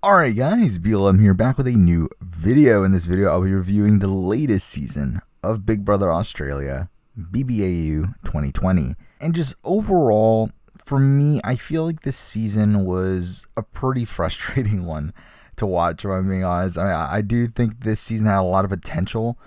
Alright guys, BLM here, back with a new video. In this video, I'll be reviewing the latest season of Big Brother Australia, BBAU 2020. And just overall, for me, I feel like this season was a pretty frustrating one to watch, if I'm being honest. I do think this season had a lot of potential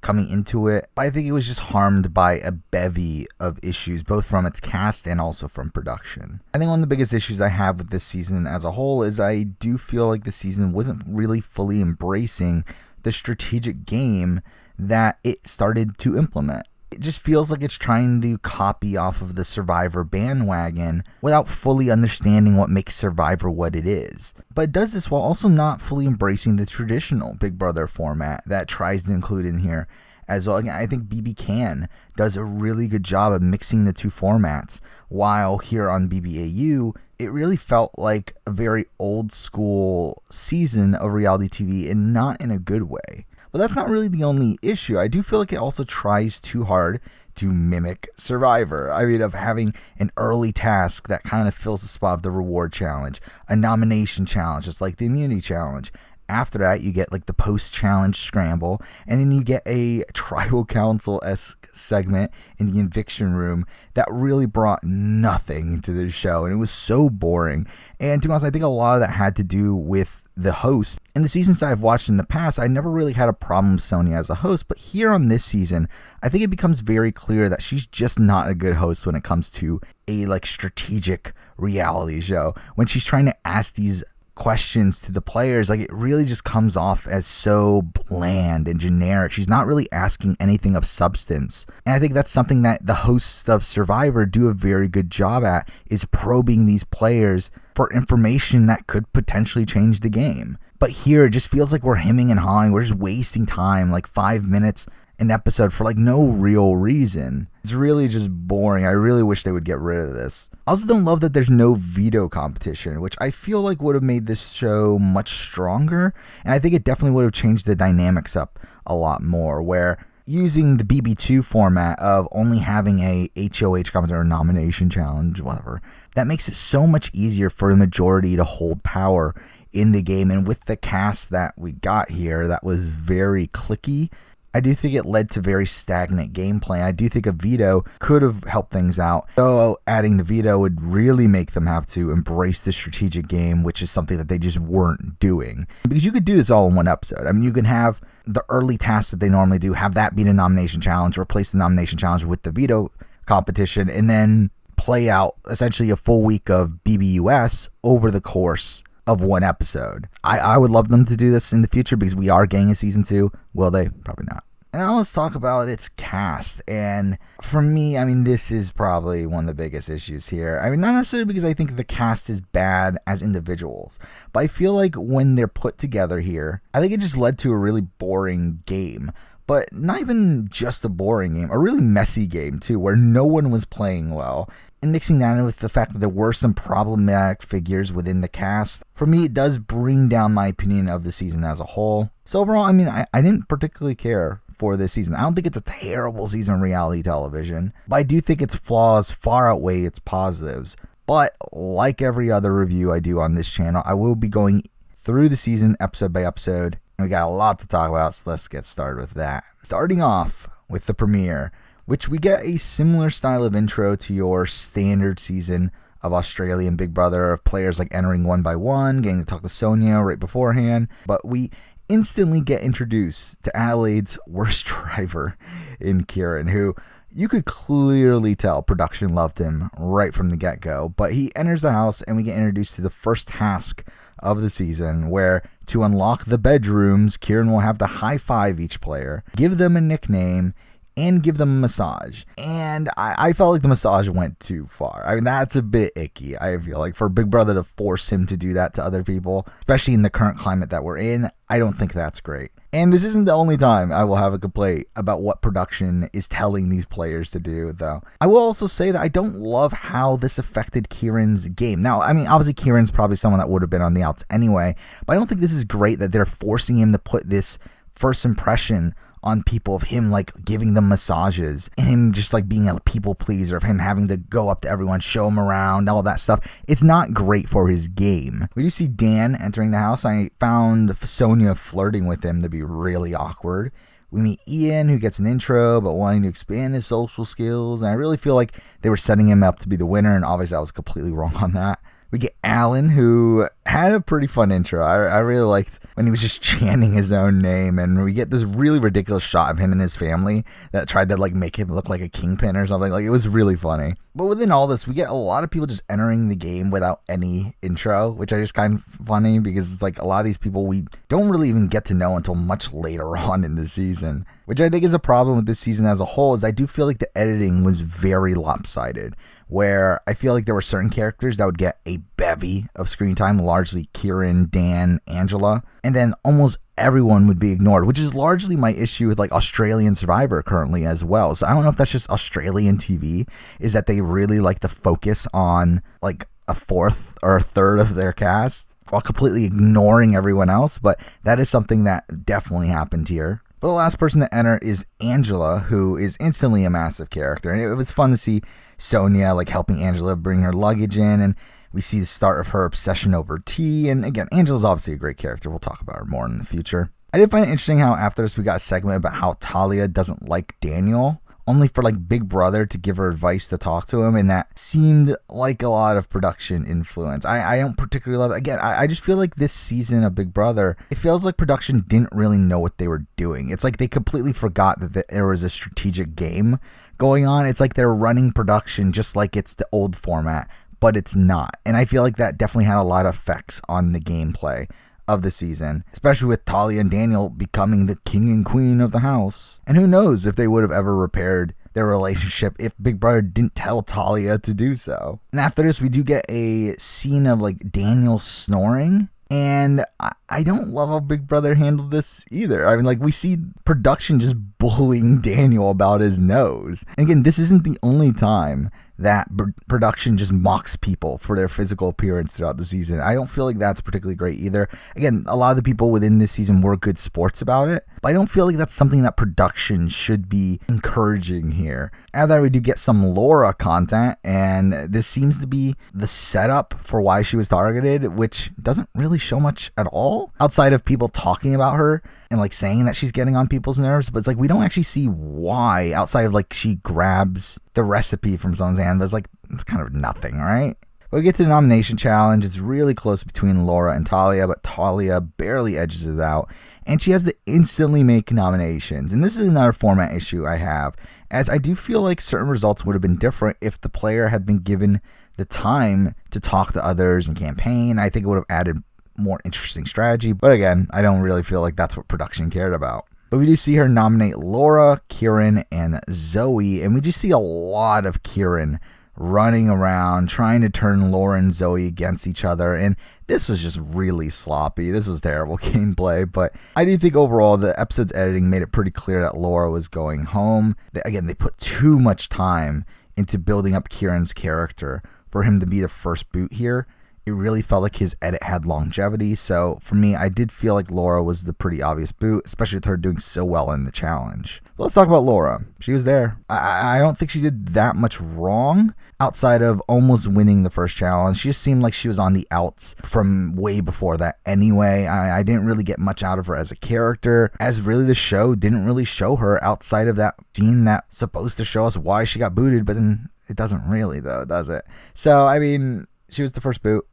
coming into it, but I think it was just harmed by a bevy of issues, both from its cast and also from production. I think one of the biggest issues I have with this season as a whole is I do feel like the season wasn't really fully embracing the strategic game that it started to implement. It just feels like it's trying to copy off of the Survivor bandwagon without fully understanding what makes Survivor what it is. But it does this while also not fully embracing the traditional Big Brother format that tries to include in here as well. Again, I think BB Can does a really good job of mixing the two formats, while here on BBAU, it really felt like a very old school season of reality TV, and not in a good way. But that's not really the only issue. I do feel like it also tries too hard to mimic Survivor. I mean, of having an early task that kind of fills the spot of the reward challenge, a nomination challenge, just like the immunity challenge. After that, you get like the post-challenge scramble, and then you get a tribal council-esque segment in the eviction room that really brought nothing to the show, and it was so boring. And to be honest, I think a lot of that had to do with the host. In the seasons that I've watched in the past, I never really had a problem with Sonia as a host, but here on this season, I think it becomes very clear that she's just not a good host when it comes to a strategic reality show. When she's trying to ask these questions to the players, it really just comes off as so bland and generic. She's not really asking anything of substance, and I think that's something that the hosts of Survivor do a very good job at, is probing these players for information that could potentially change the game. But here it just feels like we're hemming and hawing. We're just wasting time, 5 minutes an episode for no real reason. It's really just boring. I really wish they would get rid of this. I also don't love that there's no veto competition, which I feel like would have made this show much stronger, and I think it definitely would have changed the dynamics up a lot more, where using the BB2 format of only having a HOH competition or nomination challenge, whatever, that makes it so much easier for the majority to hold power in the game. And with the cast that we got here, that was very cliquey, I do think it led to very stagnant gameplay. I do think a veto could have helped things out, though adding the veto would really make them have to embrace the strategic game, which is something that they just weren't doing. Because you could do this all in one episode. I mean, you can have the early tasks that they normally do, have that be the nomination challenge, replace the nomination challenge with the veto competition, and then play out essentially a full week of BBUS over the course of one episode. I would love them to do this in the future, because we are getting a season 2. Will they? Probably not. And now let's talk about its cast. And for me, this is probably one of the biggest issues here. Not necessarily because I think the cast is bad as individuals, but I feel like when they're put together here, I think it just led to a really boring game. But not even just a boring game, a really messy game too, where no one was playing well. And mixing that in with the fact that there were some problematic figures within the cast, for me, it does bring down my opinion of the season as a whole. So overall, I didn't particularly care for this season. I don't think it's a terrible season of reality television, but I do think its flaws far outweigh its positives. But like every other review I do on this channel, I will be going through the season episode by episode. We got a lot to talk about, so let's get started with that. Starting off with the premiere, which we get a similar style of intro to your standard season of Australian Big Brother, of players entering one by one, getting to talk to Sonia right beforehand. But we instantly get introduced to Adelaide's worst driver in Kieran, who you could clearly tell production loved him right from the get-go. But he enters the house and we get introduced to the first task of the season, where to unlock the bedrooms, Kieran will have to high-five each player, give them a nickname, and give them a massage. And I felt like the massage went too far. That's a bit icky, I feel like, for Big Brother to force him to do that to other people, especially in the current climate that we're in. I don't think that's great. And this isn't the only time I will have a complaint about what production is telling these players to do, though. I will also say that I don't love how this affected Kieran's game. Now, obviously Kieran's probably someone that would have been on the outs anyway, but I don't think this is great that they're forcing him to put this first impression on people of him like giving them massages and him just like being a people pleaser, of him having to go up to everyone, show him around, all that stuff. It's not great for his game. We do see Dan entering the house. I found Sonia flirting with him to be really awkward. We meet Ian, who gets an intro, but wanting to expand his social skills. And I really feel like they were setting him up to be the winner, and obviously I was completely wrong on that. We get Alan, who had a pretty fun intro. I really liked when he was just chanting his own name, and we get this really ridiculous shot of him and his family that tried to like make him look like a kingpin or something. Like, it was really funny. But within all this, we get a lot of people just entering the game without any intro, which I just kind of funny because it's like a lot of these people we don't really even get to know until much later on in the season, which I think is a problem with this season as a whole. Is I do feel like the editing was very lopsided, where I feel like there were certain characters that would get a bevy of screen time, largely Kieran, Dan, Angela, and then almost everyone would be ignored, which is largely my issue with like Australian Survivor currently as well. So I don't know if that's just Australian TV, is that they really like to focus on like a fourth or a third of their cast while completely ignoring everyone else, but that is something that definitely happened here. But the last person to enter is Angela, who is instantly a massive character. And it was fun to see Sonia like helping Angela bring her luggage in, and we see the start of her obsession over tea. And again, Angela's obviously a great character. We'll talk about her more in the future. I did find it interesting how after this we got a segment about how Talia doesn't like Daniel, only for like Big Brother to give her advice to talk to him, and that seemed like a lot of production influence. I don't particularly love it. Again, I just feel like this season of Big Brother, it feels like production didn't really know what they were doing. It's like they completely forgot that there was a strategic game going on. It's like they're running production just like it's the old format, but it's not. And I feel like that definitely had a lot of effects on the gameplay of the season, especially with Talia and Daniel becoming the king and queen of the house. And who knows if they would have ever repaired their relationship if Big Brother didn't tell Talia to do so. And after this, we do get a scene of like Daniel snoring. And I don't love how Big Brother handled this either. I mean, like, we see production just bullying Daniel about his nose. And again, this isn't the only time that production just mocks people for their physical appearance throughout the season. I don't feel like that's particularly great either. Again, a lot of the people within this season were good sports about it, but I don't feel like that's something that production should be encouraging here. After that, we do get some Laura content, and this seems to be the setup for why she was targeted, which doesn't really show much at all outside of people talking about her and like saying that she's getting on people's nerves. But it's like we don't actually see why outside of like she grabs the recipe from someone's hand. But it's like, it's kind of nothing, right? But we get to the nomination challenge. It's really close between Laura and Talia, but Talia barely edges it out, and she has to instantly make nominations. And this is another format issue I have, as I do feel like certain results would have been different if the player had been given the time to talk to others and campaign. I think it would have added more interesting strategy, but again, I don't really feel like that's what production cared about. But we do see her nominate Laura, Kieran, and Zoe, and we just see a lot of Kieran running around trying to turn Laura and Zoe against each other, and this was just really sloppy. This was terrible gameplay, but I do think overall the episode's editing made it pretty clear that Laura was going home. Again, they put too much time into building up Kieran's character for him to be the first boot here. It really felt like his edit had longevity. So for me, I did feel like Laura was the pretty obvious boot, especially with her doing so well in the challenge. But let's talk about Laura. She was there. I don't think she did that much wrong outside of almost winning the first challenge. She just seemed like she was on the outs from way before that anyway. I didn't really get much out of her as a character, as really the show didn't really show her outside of that scene that's supposed to show us why she got booted, but then it doesn't really though, does it? So, I mean, she was the first boot.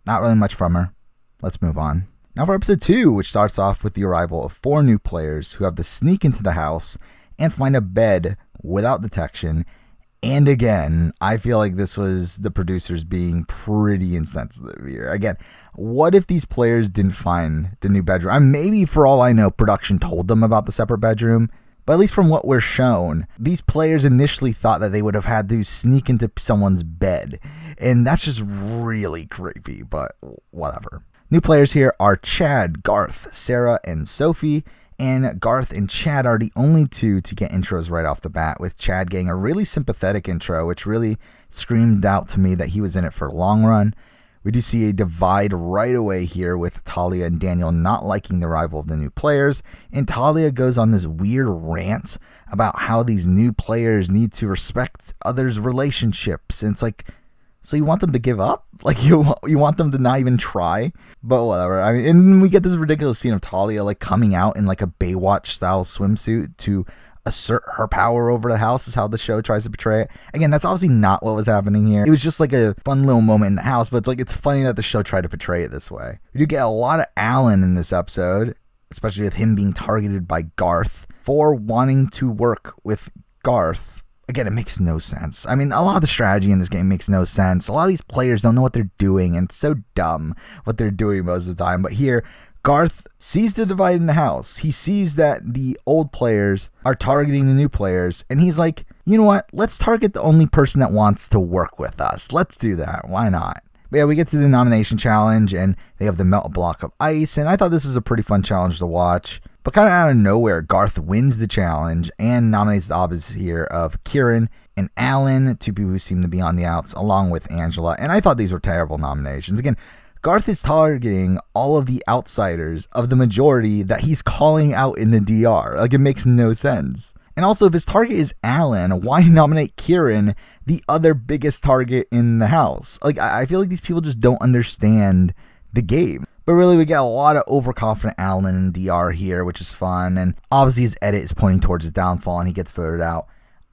Not really much from her. Let's move on. Now for episode 2, which starts off with the arrival of 4 new players who have to sneak into the house and find a bed without detection. And again, I feel like this was the producers being pretty insensitive here. Again, what if these players didn't find the new bedroom? I mean, maybe for all I know, production told them about the separate bedroom. But at least from what we're shown, these players initially thought that they would have had to sneak into someone's bed. And that's just really creepy, but whatever. New players here are Chad, Garth, Sarah, and Sophie. And Garth and Chad are the only two to get intros right off the bat, with Chad getting a really sympathetic intro, which really screamed out to me that he was in it for a long run. We do see a divide right away here with Talia and Daniel not liking the arrival of the new players, and Talia goes on this weird rant about how these new players need to respect others' relationships, and it's like, so you want them to give up? Like, you want them to not even try? But whatever. I mean, and we get this ridiculous scene of Talia, like, coming out in, like, a Baywatch-style swimsuit to assert her power over the house, is how the show tries to portray it. Again, that's obviously not what was happening here. It was just, like, a fun little moment in the house, but it's, like, it's funny that the show tried to portray it this way. We do get a lot of Alan in this episode, especially with him being targeted by Garth for wanting to work with Garth. Again, it makes no sense. I mean, a lot of the strategy in this game makes no sense. A lot of these players don't know what they're doing, and it's so dumb what they're doing most of the time. But here, Garth sees the divide in the house. He sees that the old players are targeting the new players, and he's like, you know what? Let's target the only person that wants to work with us. Let's do that. Why not? But yeah, we get to the nomination challenge, and they have to melt a block of ice, and I thought this was a pretty fun challenge to watch. But kind of out of nowhere, Garth wins the challenge and nominates the opposites here of Kieran and Alan, two people who seem to be on the outs, along with Angela. And I thought these were terrible nominations. Again, Garth is targeting all of the outsiders of the majority that he's calling out in the DR. Like, it makes no sense. And also, if his target is Alan, why nominate Kieran, the other biggest target in the house? Like, I feel like these people just don't understand the game. But really, we get a lot of overconfident Alan in DR here, which is fun. And obviously, his edit is pointing towards his downfall, and he gets voted out.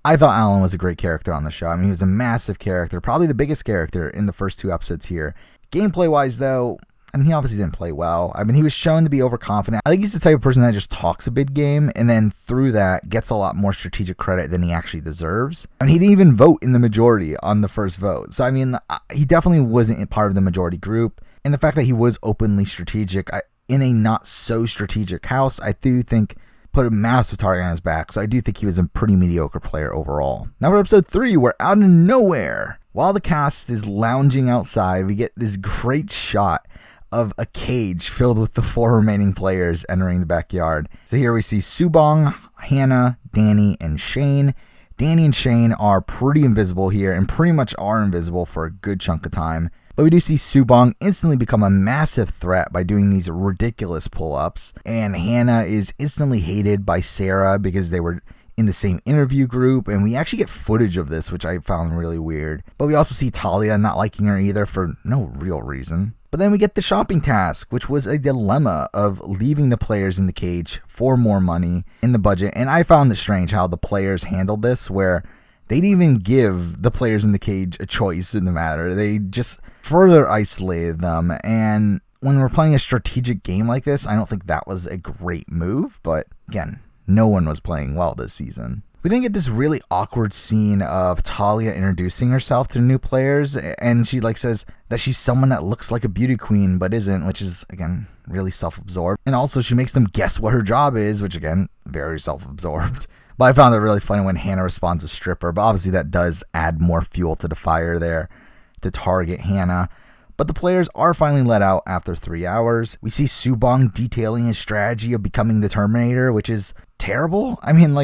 I thought Alan was a great character on the show. I mean, he was a massive character, probably the biggest character in the first 2 episodes here. Gameplay-wise, though, I mean, he obviously didn't play well. I mean, he was shown to be overconfident. I think he's the type of person that just talks a big game, and then through that, gets a lot more strategic credit than he actually deserves. And he didn't even vote in the majority on the first vote. So, I mean, he definitely wasn't part of the majority group. And the fact that he was openly strategic in a not-so-strategic house, I do think put a massive target on his back. So I do think he was a pretty mediocre player overall. Now for episode 3, we're out of nowhere. While the cast is lounging outside, we get this great shot of a cage filled with the 4 remaining players entering the backyard. So here we see Tsubong, Hannah, Danny, and Shane. Danny and Shane are pretty invisible here and pretty much are invisible for a good chunk of time. But we do see Tsubong instantly become a massive threat by doing these ridiculous pull-ups. And Hannah is instantly hated by Sarah because they were in the same interview group. And we actually get footage of this, which I found really weird. But we also see Talia not liking her either for no real reason. But then we get the shopping task, which was a dilemma of leaving the players in the cage for more money in the budget. And I found it strange how the players handled this, where they didn't even give the players in the cage a choice in the matter. They just further isolated them. And when we're playing a strategic game like this, I don't think that was a great move. But again, no one was playing well this season. We then get this really awkward scene of Talia introducing herself to new players, and she says that she's someone that looks like a beauty queen but isn't, which is, again, really self-absorbed. And also she makes them guess what her job is, which, again, very self-absorbed. But I found it really funny when Hannah responds with stripper, but obviously that does add more fuel to the fire there to target Hannah. But the players are finally let out after 3 hours. We see Tsubong detailing his strategy of becoming the Terminator, which is terrible. I mean,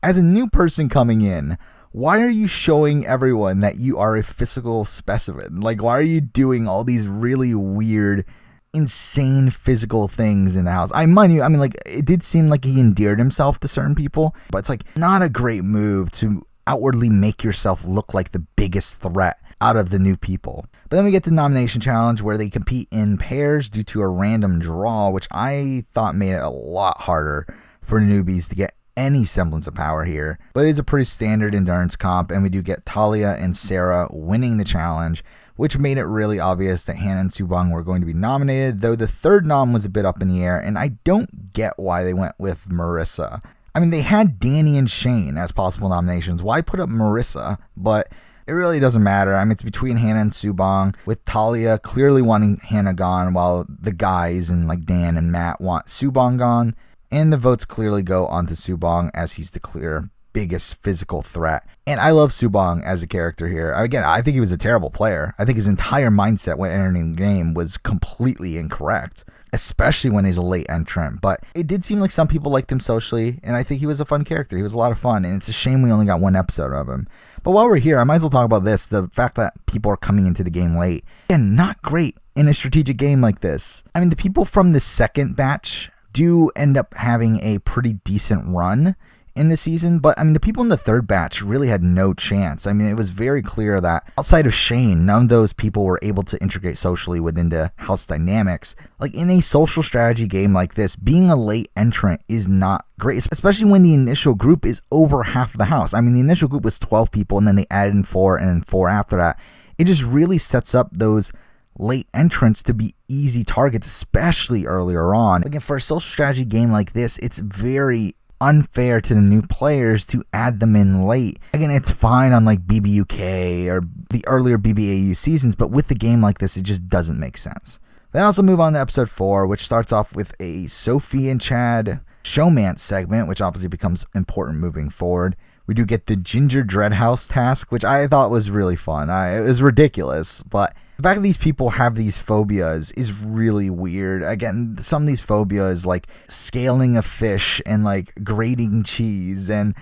as a new person coming in, why are you showing everyone that you are a physical specimen? Why are you doing all these really weird, insane physical things in the house? It did seem like he endeared himself to certain people, but it's not a great move to outwardly make yourself look like the biggest threat out of the new people. But then we get the nomination challenge where they compete in pairs due to a random draw, which I thought made it a lot harder for newbies to get any semblance of power here. But it is a pretty standard endurance comp, and we do get Talia and Sarah winning the challenge, which made it really obvious that Hannah and Tsubong were going to be nominated, though the third nom was a bit up in the air, and I don't get why they went with Marissa. I mean, they had Danny and Shane as possible nominations. Why put up Marissa? But it really doesn't matter. I mean, it's between Hannah and Tsubong, with Talia clearly wanting Hannah gone, while the guys and Dan and Matt want Tsubong gone. And the votes clearly go onto Tsubong as he's the clear biggest physical threat. And I love Tsubong as a character here. Again, I think he was a terrible player. I think his entire mindset when entering the game was completely incorrect. especially when he's a late entrant. But it did seem like some people liked him socially, and I think he was a fun character. He was a lot of fun, and it's a shame we only got one episode of him. But while we're here, I might as well talk about this, the fact that people are coming into the game late. Again, not great in a strategic game like this. I mean, the people from the second batch do end up having a pretty decent run in the season, but I mean, the people in the third batch really had no chance. I mean, it was very clear that outside of Shane, none of those people were able to integrate socially within the house dynamics. Like, in a social strategy game like this, being a late entrant is not great, especially when the initial group is over half of the house. I mean, the initial group was 12 people, and then they added in 4, and then 4 after that. It just really sets up those late entrants to be easy targets, especially earlier on. Again, for a social strategy game like this, it's very unfair to the new players to add them in late. Again, it's fine on like BBUK or the earlier BBAU seasons, but with the game like this, it just doesn't make sense. Then also move on to episode 4, which starts off with a Sophie and Chad showmance segment, which obviously becomes important moving forward. We do get the Ginger Dreadhouse task, which I thought was really fun. It was ridiculous, but the fact that these people have these phobias is really weird. Again, some of these phobias, like scaling a fish and like grating cheese and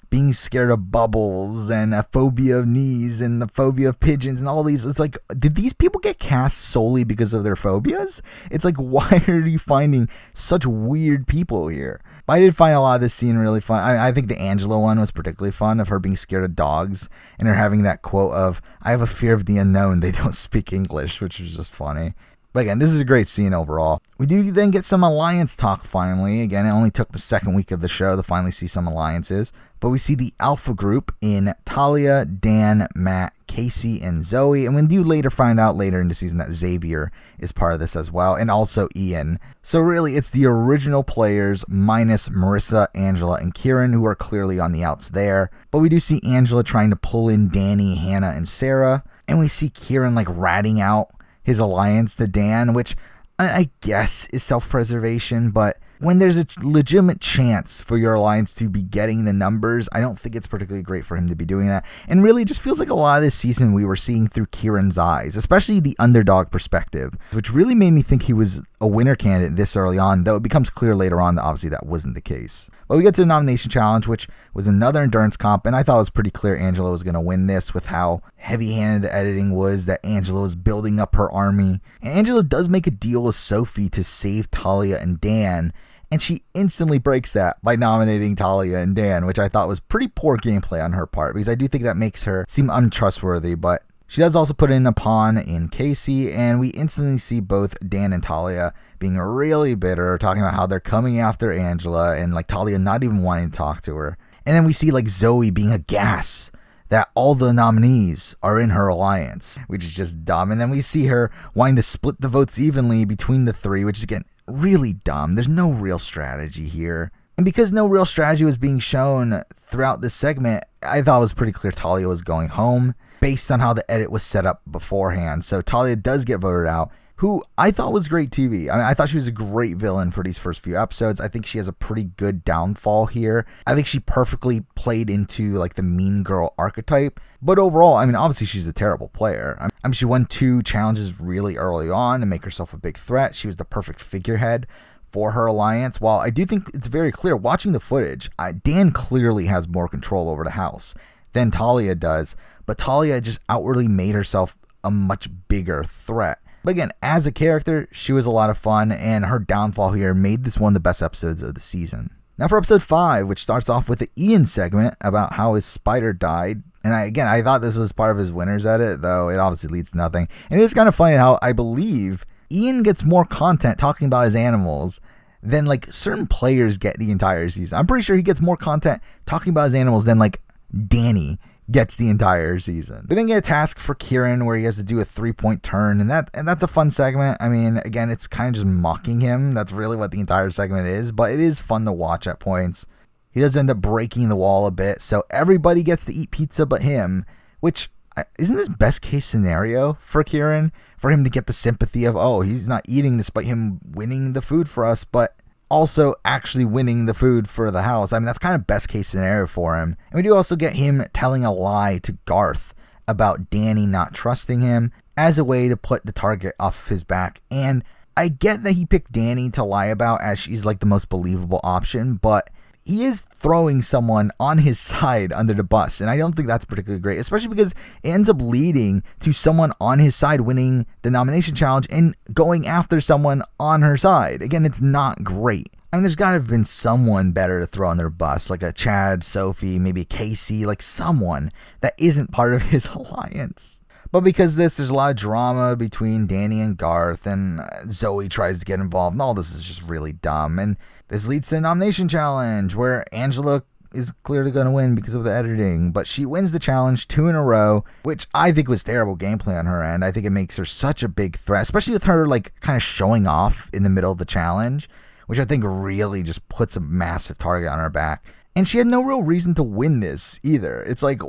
being scared of bubbles and a phobia of knees and the phobia of pigeons and all these. It's like, did these people get cast solely because of their phobias? It's like, why are you finding such weird people here? But I did find a lot of this scene really fun. I think the Angela one was particularly fun, of her being scared of dogs and her having that quote of, "I have a fear of the unknown. They don't speak English," which was just funny. But again, this is a great scene overall. We do then get some alliance talk finally. Again, it only took the second week of the show to finally see some alliances. But we see the Alpha group in Talia, Dan, Matt, Casey, and Zoe. And we do later find out later in the season that Xavier is part of this as well. And also Ian. So really, it's the original players minus Marissa, Angela, and Kieran, who are clearly on the outs there. But we do see Angela trying to pull in Danny, Hannah, and Sarah. And we see Kieran like ratting out his alliance to Dan, which I guess is self-preservation, but when there's a legitimate chance for your alliance to be getting the numbers, I don't think it's particularly great for him to be doing that. And really, it just feels like a lot of this season we were seeing through Kieran's eyes, especially the underdog perspective, which really made me think he was a winner candidate this early on, though it becomes clear later on that obviously that wasn't the case. But we get to the nomination challenge, which was another endurance comp, and I thought it was pretty clear Angela was going to win this with how heavy-handed the editing was, that Angela was building up her army. And Angela does make a deal with Sophie to save Talia and Dan, and she instantly breaks that by nominating Talia and Dan, which I thought was pretty poor gameplay on her part, because I do think that makes her seem untrustworthy. But she does also put in a pawn in Casey, and we instantly see both Dan and Talia being really bitter, talking about how they're coming after Angela, and like Talia not even wanting to talk to her. And then we see like Zoe being aghast that all the nominees are in her alliance, which is just dumb. And then we see her wanting to split the votes evenly between the three, which is, again, really dumb. There's no real strategy here. And because no real strategy was being shown throughout this segment, I thought it was pretty clear Talia was going home based on how the edit was set up beforehand. So Talia does get voted out, who I thought was great TV. I mean, I thought she was a great villain for these first few episodes. I think she has a pretty good downfall here. I think she perfectly played into like the mean girl archetype. But overall, I mean, obviously she's a terrible player. I mean, she won 2 challenges really early on to make herself a big threat. She was the perfect figurehead for her alliance. While I do think it's very clear, watching the footage, Dan clearly has more control over the house than Talia does. But Talia just outwardly made herself a much bigger threat. But again, as a character, she was a lot of fun, and her downfall here made this one of the best episodes of the season. Now for episode 5, which starts off with the Ian segment about how his spider died. And I thought this was part of his winner's edit, though it obviously leads to nothing. And it's kind of funny how I believe Ian gets more content talking about his animals than like certain players get the entire season. I'm pretty sure he gets more content talking about his animals than like Danny gets the entire season. We then get a task for Kieran where he has to do a 3-point turn, and that's a fun segment. I mean, again, it's kind of just mocking him. That's really what the entire segment is, but it is fun to watch at points. He does end up breaking the wall a bit, so everybody gets to eat pizza but him, which isn't this best case scenario for Kieran, for him to get the sympathy of, oh, he's not eating despite him winning the food for us, but also actually winning the food for the house. I mean, that's kind of best case scenario for him. And we do also get him telling a lie to Garth about Danny not trusting him as a way to put the target off his back. And I get that he picked Danny to lie about as she's like the most believable option, but he is throwing someone on his side under the bus, and I don't think that's particularly great, especially because it ends up leading to someone on his side winning the nomination challenge and going after someone on her side. Again, it's not great. I mean, there's got to have been someone better to throw on their bus, like a Chad, Sophie, maybe a Casey, like someone that isn't part of his alliance. But because of this, there's a lot of drama between Danny and Garth, and Zoe tries to get involved, and all this is just really dumb. And this leads to a nomination challenge where Angela is clearly going to win because of the editing, but she wins the challenge 2 in a row, which I think was terrible gameplay on her end. I think it makes her such a big threat, especially with her like kind of showing off in the middle of the challenge, which I think really just puts a massive target on her back. And she had no real reason to win this either. It's like,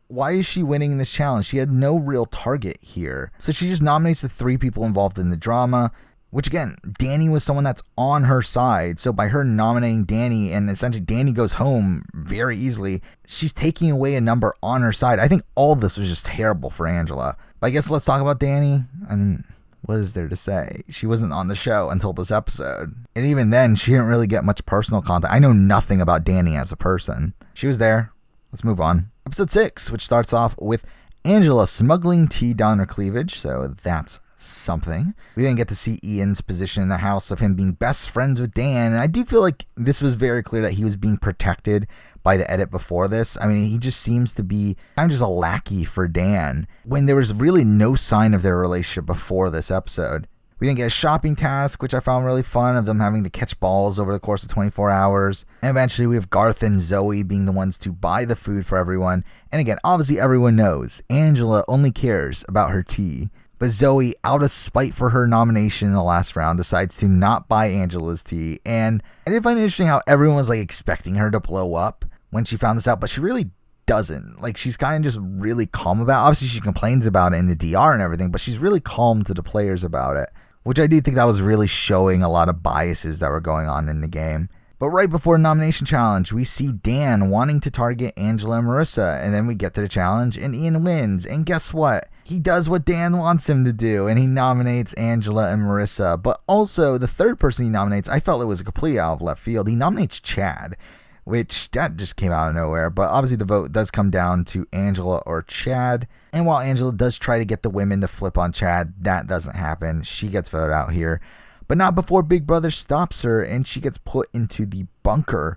why is she winning this challenge? She had no real target here. So she just nominates the 3 people involved in the drama, which again, Danny was someone that's on her side. So by her nominating Danny, and essentially Danny goes home very easily, she's taking away a number on her side. I think all this was just terrible for Angela. But I guess let's talk about Danny. I mean, what is there to say? She wasn't on the show until this episode. And even then, she didn't really get much personal content. I know nothing about Danny as a person. She was there. Let's move on. Episode 6, which starts off with Angela smuggling tea down her cleavage. So that's something. We then get to see Ian's position in the house of him being best friends with Dan. And I do feel like this was very clear that he was being protected by the edit before this. I mean, he just seems to be kind of just a lackey for Dan when there was really no sign of their relationship before this episode. We then get a shopping task, which I found really fun, of them having to catch balls over the course of 24 hours. And eventually we have Garth and Zoe being the ones to buy the food for everyone. And again, obviously everyone knows Angela only cares about her tea. But Zoe, out of spite for her nomination in the last round, decides to not buy Angela's tea. And I did find it interesting how everyone was like expecting her to blow up when she found this out, but she really doesn't. Like, she's kind of just really calm about it. Obviously, she complains about it in the DR and everything, but she's really calm to the players about it, which I do think that was really showing a lot of biases that were going on in the game. But right before the nomination challenge, we see Dan wanting to target Angela and Marissa, and then we get to the challenge, and Ian wins. And guess what? He does what Dan wants him to do, and he nominates Angela and Marissa. But also, the third person he nominates, I felt it was completely out of left field. He nominates Chad, which that just came out of nowhere. But obviously, the vote does come down to Angela or Chad. And while Angela does try to get the women to flip on Chad, that doesn't happen. She gets voted out here. But not before Big Brother stops her and she gets put into the bunker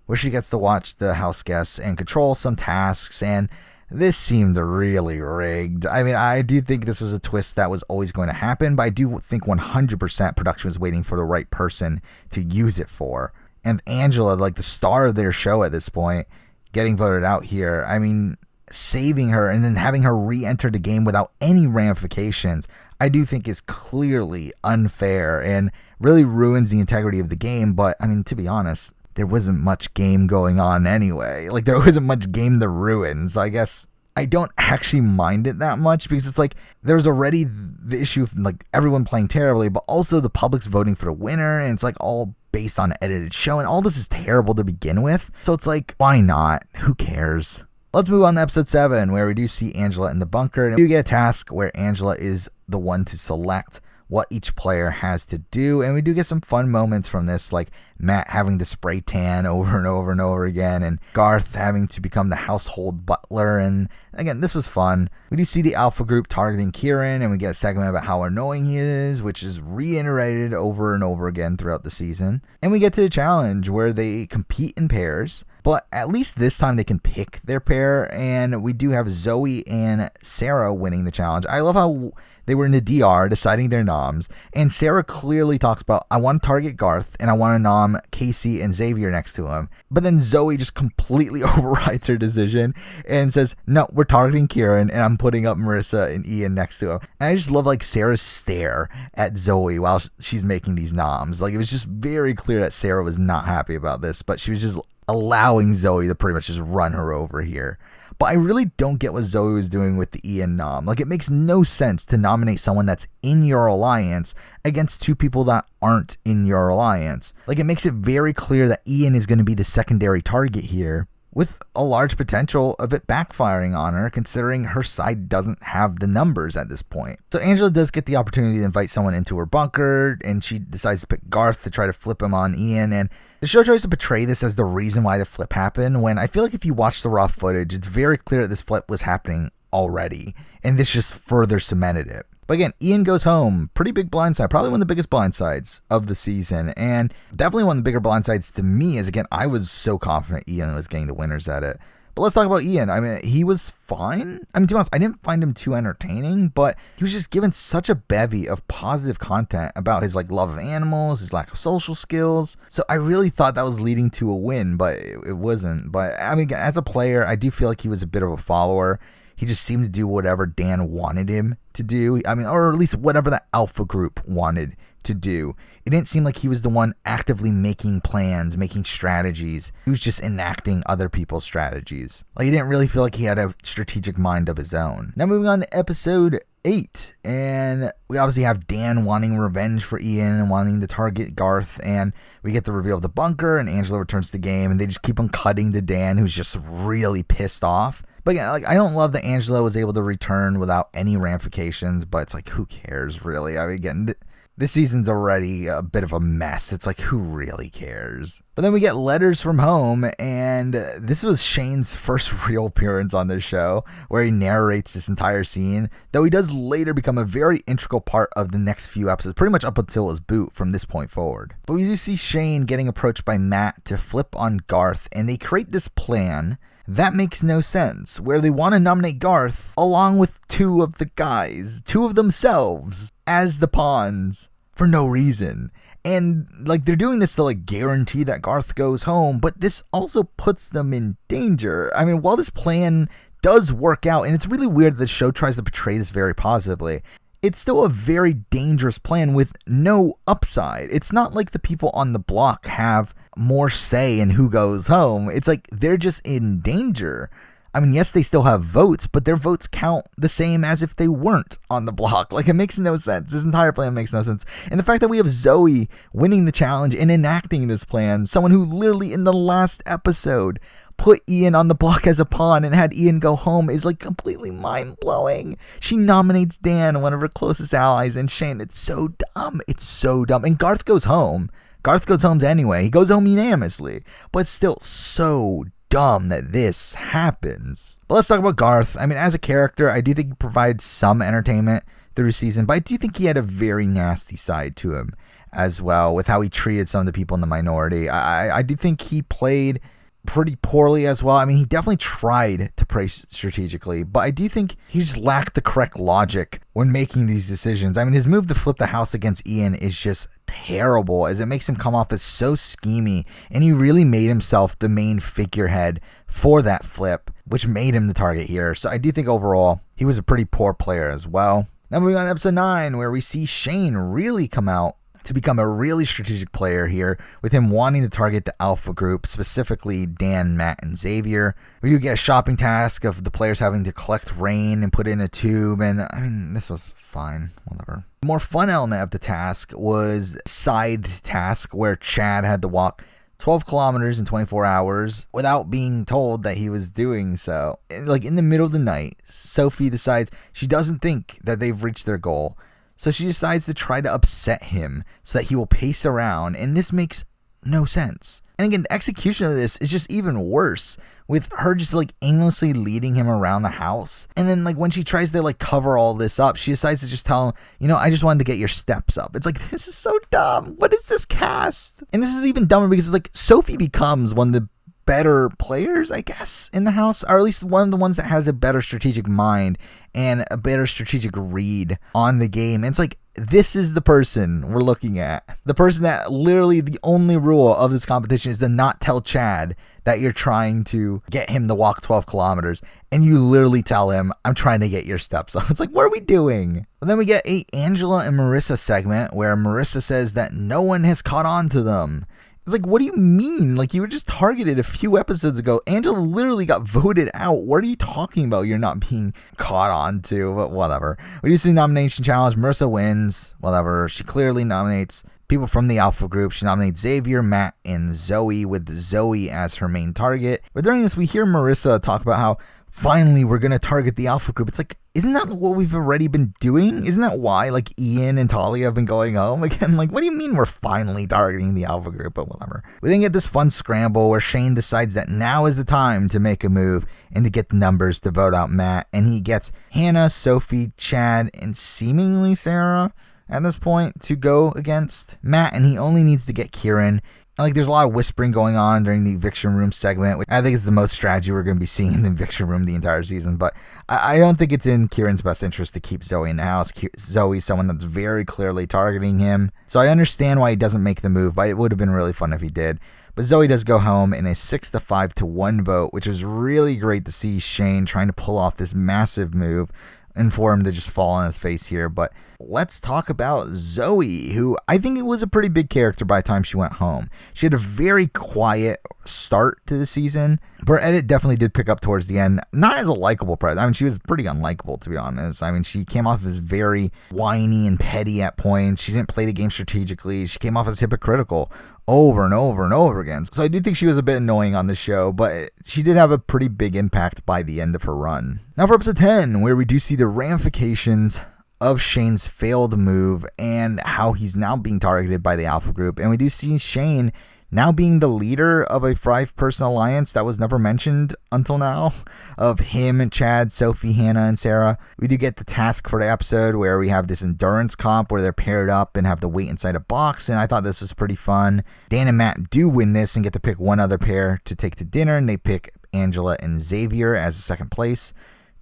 where she gets to watch the house guests and control some tasks. And this seemed really rigged. I mean, I do think this was a twist that was always going to happen, but I do think 100% production was waiting for the right person to use it for. And Angela, like the star of their show at this point, getting voted out here. I mean, saving her and then having her re-enter the game without any ramifications, I do think is clearly unfair and really ruins the integrity of the game. But I mean, to be honest, there wasn't much game going on anyway. Like, there wasn't much game to ruin. So I guess I don't actually mind it that much, because it's like there's already the issue of like everyone playing terribly, but also the public's voting for the winner, and it's like all based on an edited show, and all this is terrible to begin with. So it's like, why not? Who cares? Let's move on to episode 7, where we do see Angela in the bunker, and we get a task where Angela is the one to select what each player has to do, and we do get some fun moments from this, like Matt having to spray tan over and over and over again, and Garth having to become the household butler. And again, this was fun. We do see the alpha group targeting Kieran, and we get a segment about how annoying he is, which is reiterated over and over again throughout the season. And we get to the challenge where they compete in pairs, but at least this time they can pick their pair, and we do have Zoe and Sarah winning the challenge. I love how they were in the DR deciding their noms, and Sarah clearly talks about, I want to target Garth, and I want to nom Casey and Xavier next to him. But then Zoe just completely overrides her decision and says, no, we're targeting Kieran, and I'm putting up Marissa and Ian next to him. And I just love like Sarah's stare at Zoe while she's making these noms. Like, it was just very clear that Sarah was not happy about this, but she was just allowing Zoe to pretty much just run her over here. But I really don't get what Zoe was doing with the Ian nom. Like, it makes no sense to nominate someone that's in your alliance against two people that aren't in your alliance. Like, it makes it very clear that Ian is going to be the secondary target here. with a large potential of it backfiring on her, considering her side doesn't have the numbers at this point. So Angela does get the opportunity to invite someone into her bunker, and she decides to pick Garth to try to flip him on Ian, and the show tries to portray this as the reason why the flip happened, when I feel like if you watch the raw footage, it's very clear that this flip was happening already, and this just further cemented it. But again, Ian goes home. Pretty big blindside. Probably one of the biggest blindsides of the season. And definitely one of the bigger blindsides to me is, again, I was so confident Ian was getting the winners at it. But let's talk about Ian. I mean, he was fine. I mean, to be honest, I didn't find him too entertaining, but he was just given such a bevy of positive content about his love of animals, his lack of social skills. So I really thought that was leading to a win, but it wasn't. But I mean, as a player, I do feel like he was a bit of a follower. He just seemed to do whatever Dan wanted him to do. I mean, or at least whatever the alpha group wanted to do. It didn't seem like he was the one actively making plans, making strategies. He was just enacting other people's strategies. He didn't really feel like he had a strategic mind of his own. Now moving on to episode 8, and we obviously have Dan wanting revenge for Ian and wanting to target Garth, and we get the reveal of the bunker, and Angela returns to the game, and they just keep on cutting to Dan, who's just really pissed off. But yeah, I don't love that Angela was able to return without any ramifications, but it's who cares, really? I mean, again, this season's already a bit of a mess. It's who really cares? But then we get letters from home, and this was Shane's first real appearance on this show, where he narrates this entire scene, though he does later become a very integral part of the next few episodes, pretty much up until his boot from this point forward. But we do see Shane getting approached by Matt to flip on Garth, and they create this plan that makes no sense, where they want to nominate Garth along with two of the guys, two of themselves, as the pawns for no reason. And they're doing this to guarantee that Garth goes home, but this also puts them in danger. I mean, while this plan does work out, and it's really weird that the show tries to portray this very positively, it's still a very dangerous plan with no upside. It's not like the people on the block have more say in who goes home. It's they're just in danger. I mean, yes, they still have votes, but their votes count the same as if they weren't on the block. It makes no sense. This entire plan makes no sense. And the fact that we have Zoe winning the challenge and enacting this plan, someone who literally in the last episode put Ian on the block as a pawn and had Ian go home, is completely mind-blowing. She nominates Dan, one of her closest allies, and Shane. It's so dumb. It's so dumb. And Garth goes home. Garth goes home anyway. He goes home unanimously. But it's still so dumb that this happens. But let's talk about Garth. I mean, as a character, I do think he provides some entertainment through the season, but I do think he had a very nasty side to him as well, with how he treated some of the people in the minority. I do think he played pretty poorly as well. I mean, he definitely tried to play strategically, but I do think he just lacked the correct logic when making these decisions. I mean, his move to flip the house against Ian is just terrible, as it makes him come off as so schemy, and he really made himself the main figurehead for that flip, which made him the target here. So I do think overall he was a pretty poor player as well. Now moving on to episode 9, where we see Shane really come out to become a really strategic player here, with him wanting to target the alpha group, specifically Dan, Matt, and Xavier. We do get a shopping task of the players having to collect rain and put it in a tube, and I mean, this was fine, whatever. The more fun element of the task was side task, where Chad had to walk 12 kilometers in 24 hours without being told that he was doing so. In the middle of the night, Sophie decides she doesn't think that they've reached their goal, so she decides to try to upset him so that he will pace around, and this makes no sense. And again, the execution of this is just even worse, with her just aimlessly leading him around the house. And then when she tries to cover all this up, she decides to just tell him, I just wanted to get your steps up. It's this is so dumb. What is this cast? And this is even dumber because Sophie becomes one of the better players, I guess, in the house, or at least one of the ones that has a better strategic mind and a better strategic read on the game. And it's this is the person we're looking at. The person that literally the only rule of this competition is to not tell Chad that you're trying to get him to walk 12 kilometers. And you literally tell him, I'm trying to get your steps up. It's what are we doing? But then we get a Angela and Marissa segment where Marissa says that no one has caught on to them. It's what do you mean? You were just targeted a few episodes ago. Angela literally got voted out. What are you talking about? You're not being caught on to, but whatever. We do see the nomination challenge. Marissa wins. Whatever. She clearly nominates people from the Alpha group. She nominates Xavier, Matt, and Zoe, with Zoe as her main target. But during this, we hear Marissa talk about how finally we're going to target the Alpha group. It's like, isn't that what we've already been doing? Isn't that why, like, Ian and Talia have been going home again? Like, what do you mean we're finally targeting the Alpha group? But whatever. We then get this fun scramble where Shane decides that now is the time to make a move and to get the numbers to vote out Matt. And he gets Hannah, Sophie, Chad, and seemingly Sarah at this point to go against Matt. And he only needs to get Kieran. Like, there's a lot of whispering going on during the eviction room segment, which I think is the most strategy we're going to be seeing in the eviction room the entire season. But I don't think it's in Kieran's best interest to keep Zoe in the house. Zoe's someone that's very clearly targeting him. So I understand why he doesn't make the move, but it would have been really fun if he did. But Zoe does go home in a 6-5-1 vote, which is really great to see Shane trying to pull off this massive move and for him to just fall on his face here. But let's talk about Zoe, who I think it was a pretty big character by the time she went home. She had a very quiet start to the season, but her edit definitely did pick up towards the end. Not as a likable president. I mean, she was pretty unlikable, to be honest. I mean, she came off as very whiny and petty at points. She didn't play the game strategically. She came off as hypocritical over and over and over again. So I do think she was a bit annoying on the show, but she did have a pretty big impact by the end of her run. Now for episode 10, where we do see the ramifications of Shane's failed move and how he's now being targeted by the Alpha group. And we do see Shane now being the leader of a 5-person alliance that was never mentioned until now, of him, Chad, Sophie, Hannah, and Sarah. We do get the task for the episode where we have this endurance comp where they're paired up and have to wait inside a box, and I thought this was pretty fun. Dan and Matt do win this and get to pick one other pair to take to dinner, and they pick Angela and Xavier as the second place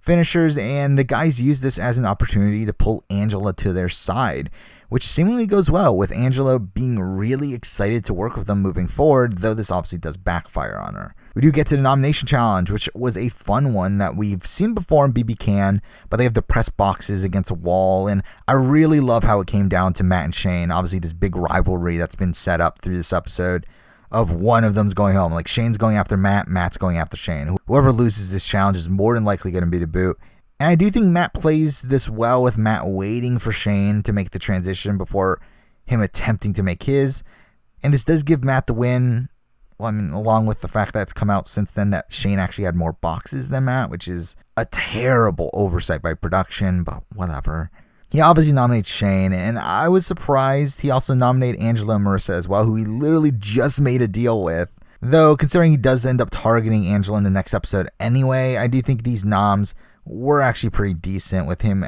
finishers, and the guys use this as an opportunity to pull Angela to their side, which seemingly goes well, with Angela being really excited to work with them moving forward, though this obviously does backfire on her. We do get to the nomination challenge, which was a fun one that we've seen before in BB Can, but they have the press boxes against a wall, and I really love how it came down to Matt and Shane. Obviously, this big rivalry that's been set up through this episode of one of them's going home. Like, Shane's going after Matt, Matt's going after Shane. Whoever loses this challenge is more than likely going to be the boot. And I do think Matt plays this well, with Matt waiting for Shane to make the transition before him attempting to make his. And this does give Matt the win. Well, I mean, along with the fact that it's come out since then that Shane actually had more boxes than Matt, which is a terrible oversight by production, but whatever. He obviously nominates Shane, and I was surprised he also nominated Angela and Marissa as well, who he literally just made a deal with. Though, considering he does end up targeting Angela in the next episode anyway, I do think these noms were actually pretty decent, with him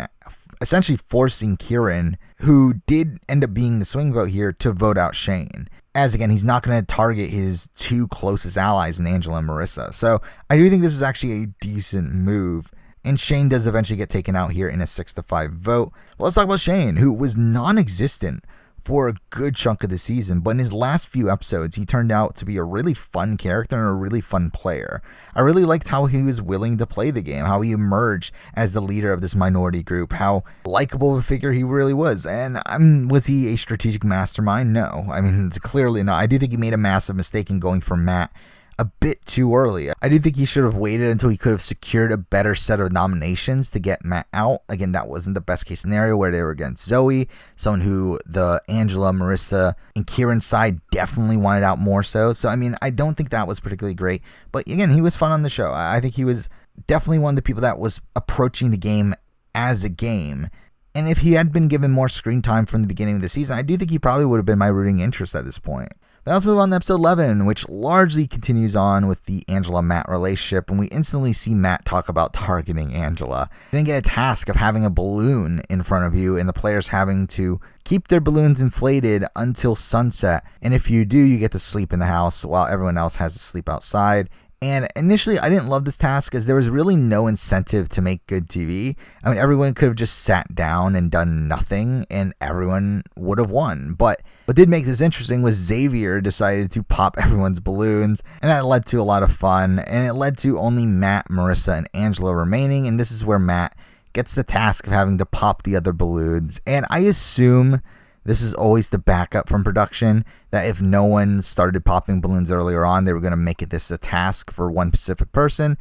essentially forcing Kieran, who did end up being the swing vote here, to vote out Shane. As again, he's not going to target his two closest allies in Angela and Marissa. So I do think this was actually a decent move. And Shane does eventually get taken out here in a 6-5 vote. But let's talk about Shane, who was non-existent for a good chunk of the season, but in his last few episodes, he turned out to be a really fun character and a really fun player. I really liked how he was willing to play the game, how he emerged as the leader of this minority group, how likable of a figure he really was. And was he a strategic mastermind? No. I mean, it's clearly not. I do think he made a massive mistake in going for Matt a bit too early. I do think he should have waited until he could have secured a better set of nominations to get Matt out. Again, that wasn't the best case scenario where they were against Zoe, someone who the Angela, Marissa, and Kieran side definitely wanted out more so. So, I mean, I don't think that was particularly great. But again, he was fun on the show. I think he was definitely one of the people that was approaching the game as a game. And if he had been given more screen time from the beginning of the season, I do think he probably would have been my rooting interest at this point. Now let's move on to episode 11, which largely continues on with the Angela-Matt relationship, and we instantly see Matt talk about targeting Angela. You then get a task of having a balloon in front of you, and the players having to keep their balloons inflated until sunset, and if you do, you get to sleep in the house while everyone else has to sleep outside. And initially, I didn't love this task as there was really no incentive to make good TV. I mean, everyone could have just sat down and done nothing, and everyone would have won. But what did make this interesting was Xavier decided to pop everyone's balloons, and that led to a lot of fun. And it led to only Matt, Marissa, and Angela remaining, and this is where Matt gets the task of having to pop the other balloons. And I assume this is always the backup from production, that if no one started popping balloons earlier on, they were going to make it this a task for one specific person.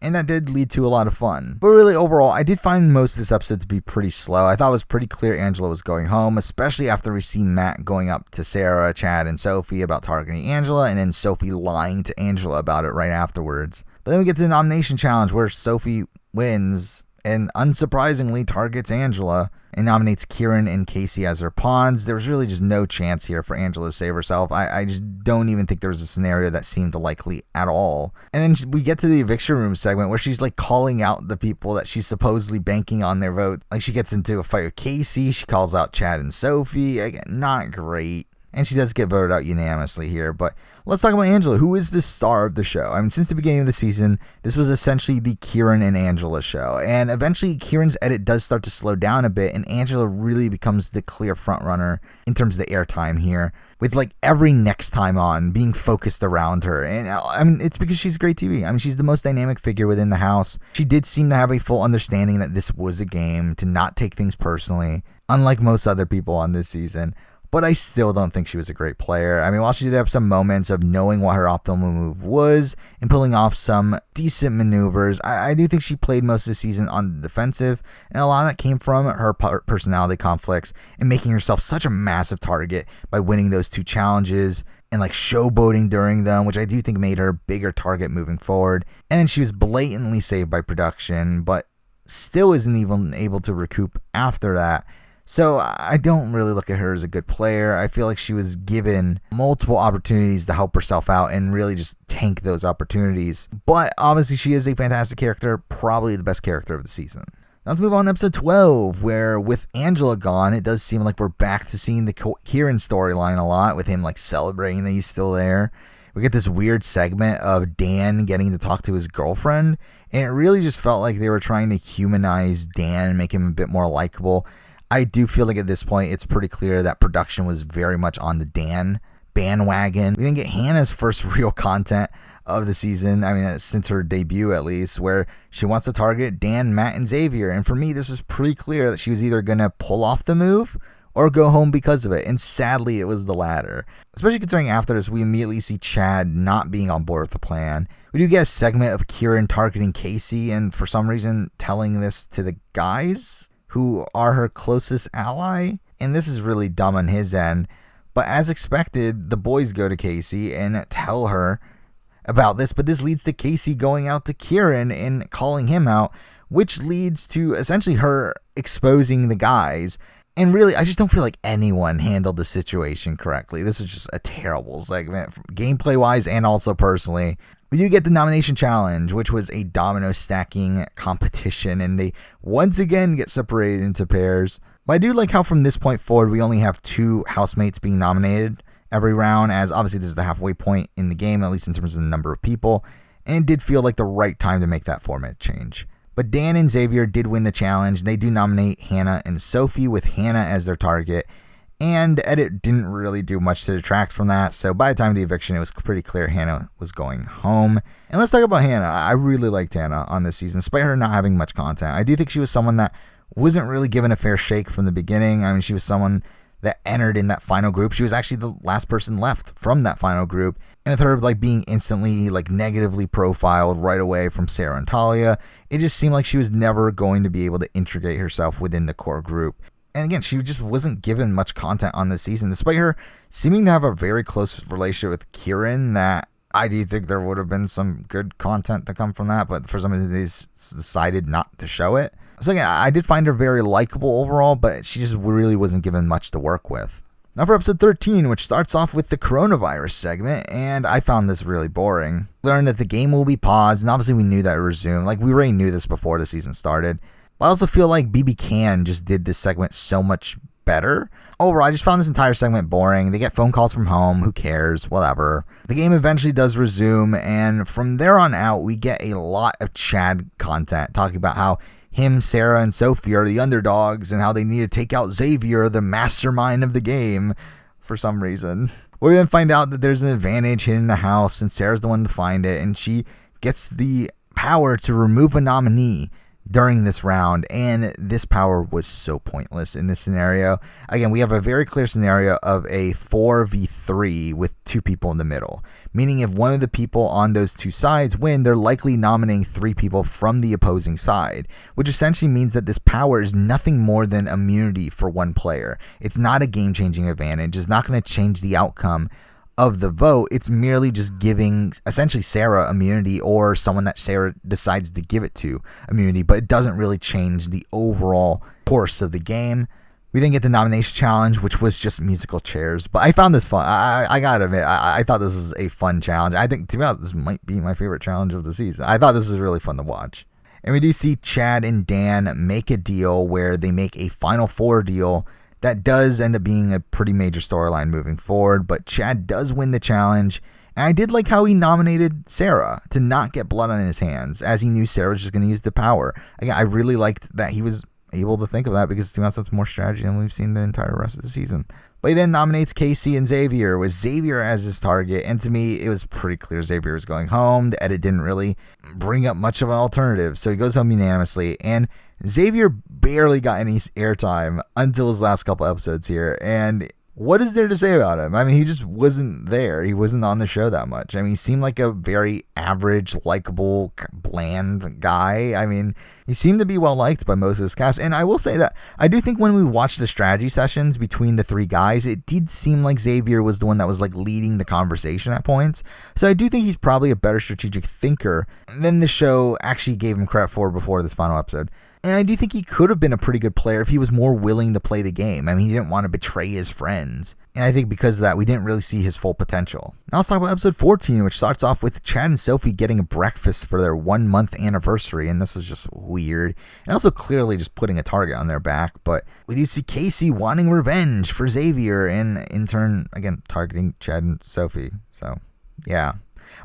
and that did lead to a lot of fun. But really, overall, I did find most of this episode to be pretty slow. I thought it was pretty clear Angela was going home, especially after we see Matt going up to Sarah, Chad, and Sophie about targeting Angela, and then Sophie lying to Angela about it right afterwards. But then we get to the nomination challenge where Sophie wins and unsurprisingly targets Angela and nominates Kieran and Casey as her pawns. There was really just no chance here for Angela to save herself. I just don't even think there was a scenario that seemed likely at all. And then we get to the eviction room segment where she's like calling out the people that she's supposedly banking on their vote. Like she gets into a fight with Casey. She calls out Chad and Sophie. Again, not great. And she does get voted out unanimously here. But let's talk about Angela, who is the star of the show. I mean, since the beginning of the season, this was essentially the Kieran and Angela show. And eventually, Kieran's edit does start to slow down a bit, and Angela really becomes the clear frontrunner in terms of the airtime here, with like every next time on being focused around her. And I mean, it's because she's great TV. I mean, she's the most dynamic figure within the house. She did seem to have a full understanding that this was a game, to not take things personally, unlike most other people on this season. But I still don't think she was a great player. I mean, while she did have some moments of knowing what her optimal move was and pulling off some decent maneuvers, I do think she played most of the season on the defensive, and a lot of that came from her personality conflicts and making herself such a massive target by winning those 2 challenges and like showboating during them, which I do think made her a bigger target moving forward. And then she was blatantly saved by production, but still isn't even able to recoup after that. So I don't really look at her as a good player. I feel like she was given multiple opportunities to help herself out and really just tank those opportunities. But obviously she is a fantastic character, probably the best character of the season. Now let's move on to episode 12, where with Angela gone, it does seem like we're back to seeing the Kieran storyline a lot, with him like celebrating that he's still there. We get this weird segment of Dan getting to talk to his girlfriend, and it really just felt like they were trying to humanize Dan and make him a bit more likable. I do feel like at this point, it's pretty clear that production was very much on the Dan bandwagon. We didn't get Hannah's first real content of the season. I mean, since her debut at least, where she wants to target Dan, Matt, and Xavier. And for me, this was pretty clear that she was either going to pull off the move or go home because of it. And sadly, it was the latter. Especially considering after this, we immediately see Chad not being on board with the plan. We do get a segment of Kieran targeting Casey and for some reason telling this to the guys who are her closest ally, and this is really dumb on his end. But as expected, the boys go to Casey and tell her about this, but this leads to Casey going out to Kieran and calling him out, which leads to essentially her exposing the guys. And really, I just don't feel like anyone handled the situation correctly. This was just a terrible segment, gameplay-wise and also personally. We do get the nomination challenge, which was a domino stacking competition, and they once again get separated into pairs. But I do like how from this point forward, we only have 2 housemates being nominated every round, as obviously this is the halfway point in the game, at least in terms of the number of people, and it did feel like the right time to make that format change. But Dan and Xavier did win the challenge. They do nominate Hannah and Sophie, with Hannah as their target. And the edit didn't really do much to detract from that. So by the time of the eviction, it was pretty clear Hannah was going home. And let's talk about Hannah. I really liked Hannah on this season, despite her not having much content. I do think she was someone that wasn't really given a fair shake from the beginning. I mean, she was someone that entered in that final group. She was actually the last person left from that final group. And with her like being instantly like negatively profiled right away from Sarah and Talia, it just seemed like she was never going to be able to integrate herself within the core group. And again, she just wasn't given much content on this season, despite her seeming to have a very close relationship with Kieran. That I do think there would have been some good content to come from that, but for some reason they decided not to show it. So again, I did find her very likable overall, but she just really wasn't given much to work with. Now for episode 13, which starts off with the coronavirus segment, and I found this really boring. Learned that the game will be paused, and obviously we knew that it resumed. Like, we already knew this before the season started. But I also feel like BB Can just did this segment so much better. Overall, I just found this entire segment boring. They get phone calls from home. Who cares? Whatever. The game eventually does resume, and from there on out, we get a lot of Chad content, talking about how him, Sarah, and Sophie are the underdogs and how they need to take out Xavier, the mastermind of the game, for some reason. We then find out that there's an advantage hidden in the house, and Sarah's the one to find it, and she gets the power to remove a nominee during this round, and this power was so pointless in this scenario. Again, we have a very clear scenario of a 4v3 with two people in the middle, meaning if one of the people on those two sides win, they're likely nominating three people from the opposing side, which essentially means that this power is nothing more than immunity for one player. It's not a game-changing advantage. It's not going to change the outcome of the vote. It's merely just giving essentially Sarah immunity, or someone that Sarah decides to give it to immunity, but it doesn't really change the overall course of the game. We then get the nomination challenge, which was just musical chairs, but I found this fun. I gotta admit, I thought this was a fun challenge. I think, to be honest, this might be my favorite challenge of the season. I thought this was really fun to watch. And we do see Chad and Dan make a deal where they make a Final Four deal that does end up being a pretty major storyline moving forward, but Chad does win the challenge, and I did like how he nominated Sarah to not get blood on his hands, as he knew Sarah was just going to use the power. Again, I really liked that he was able to think of that, because to be honest, that's more strategy than we've seen the entire rest of the season. But he then nominates Casey and Xavier, with Xavier as his target, and to me, it was pretty clear Xavier was going home. The edit didn't really bring up much of an alternative, so he goes home unanimously, and Xavier barely got any airtime until his last couple episodes here, and what is there to say about him? I mean, he just wasn't there. He wasn't on the show that much. I mean, he seemed like a very average, likable, bland guy. I mean, he seemed to be well liked by most of his cast. And I will say that I do think when we watched the strategy sessions between the three guys, it did seem like Xavier was the one that was like leading the conversation at points. So I do think he's probably a better strategic thinker than the show actually gave him credit for before this final episode. And I do think he could have been a pretty good player if he was more willing to play the game. I mean, he didn't want to betray his friends. And I think because of that, we didn't really see his full potential. Now let's talk about episode 14, which starts off with Chad and Sophie getting a breakfast for their 1 month anniversary. And this was just weird. And also clearly just putting a target on their back. But we do see Casey wanting revenge for Xavier, and in turn, again, targeting Chad and Sophie. So, yeah.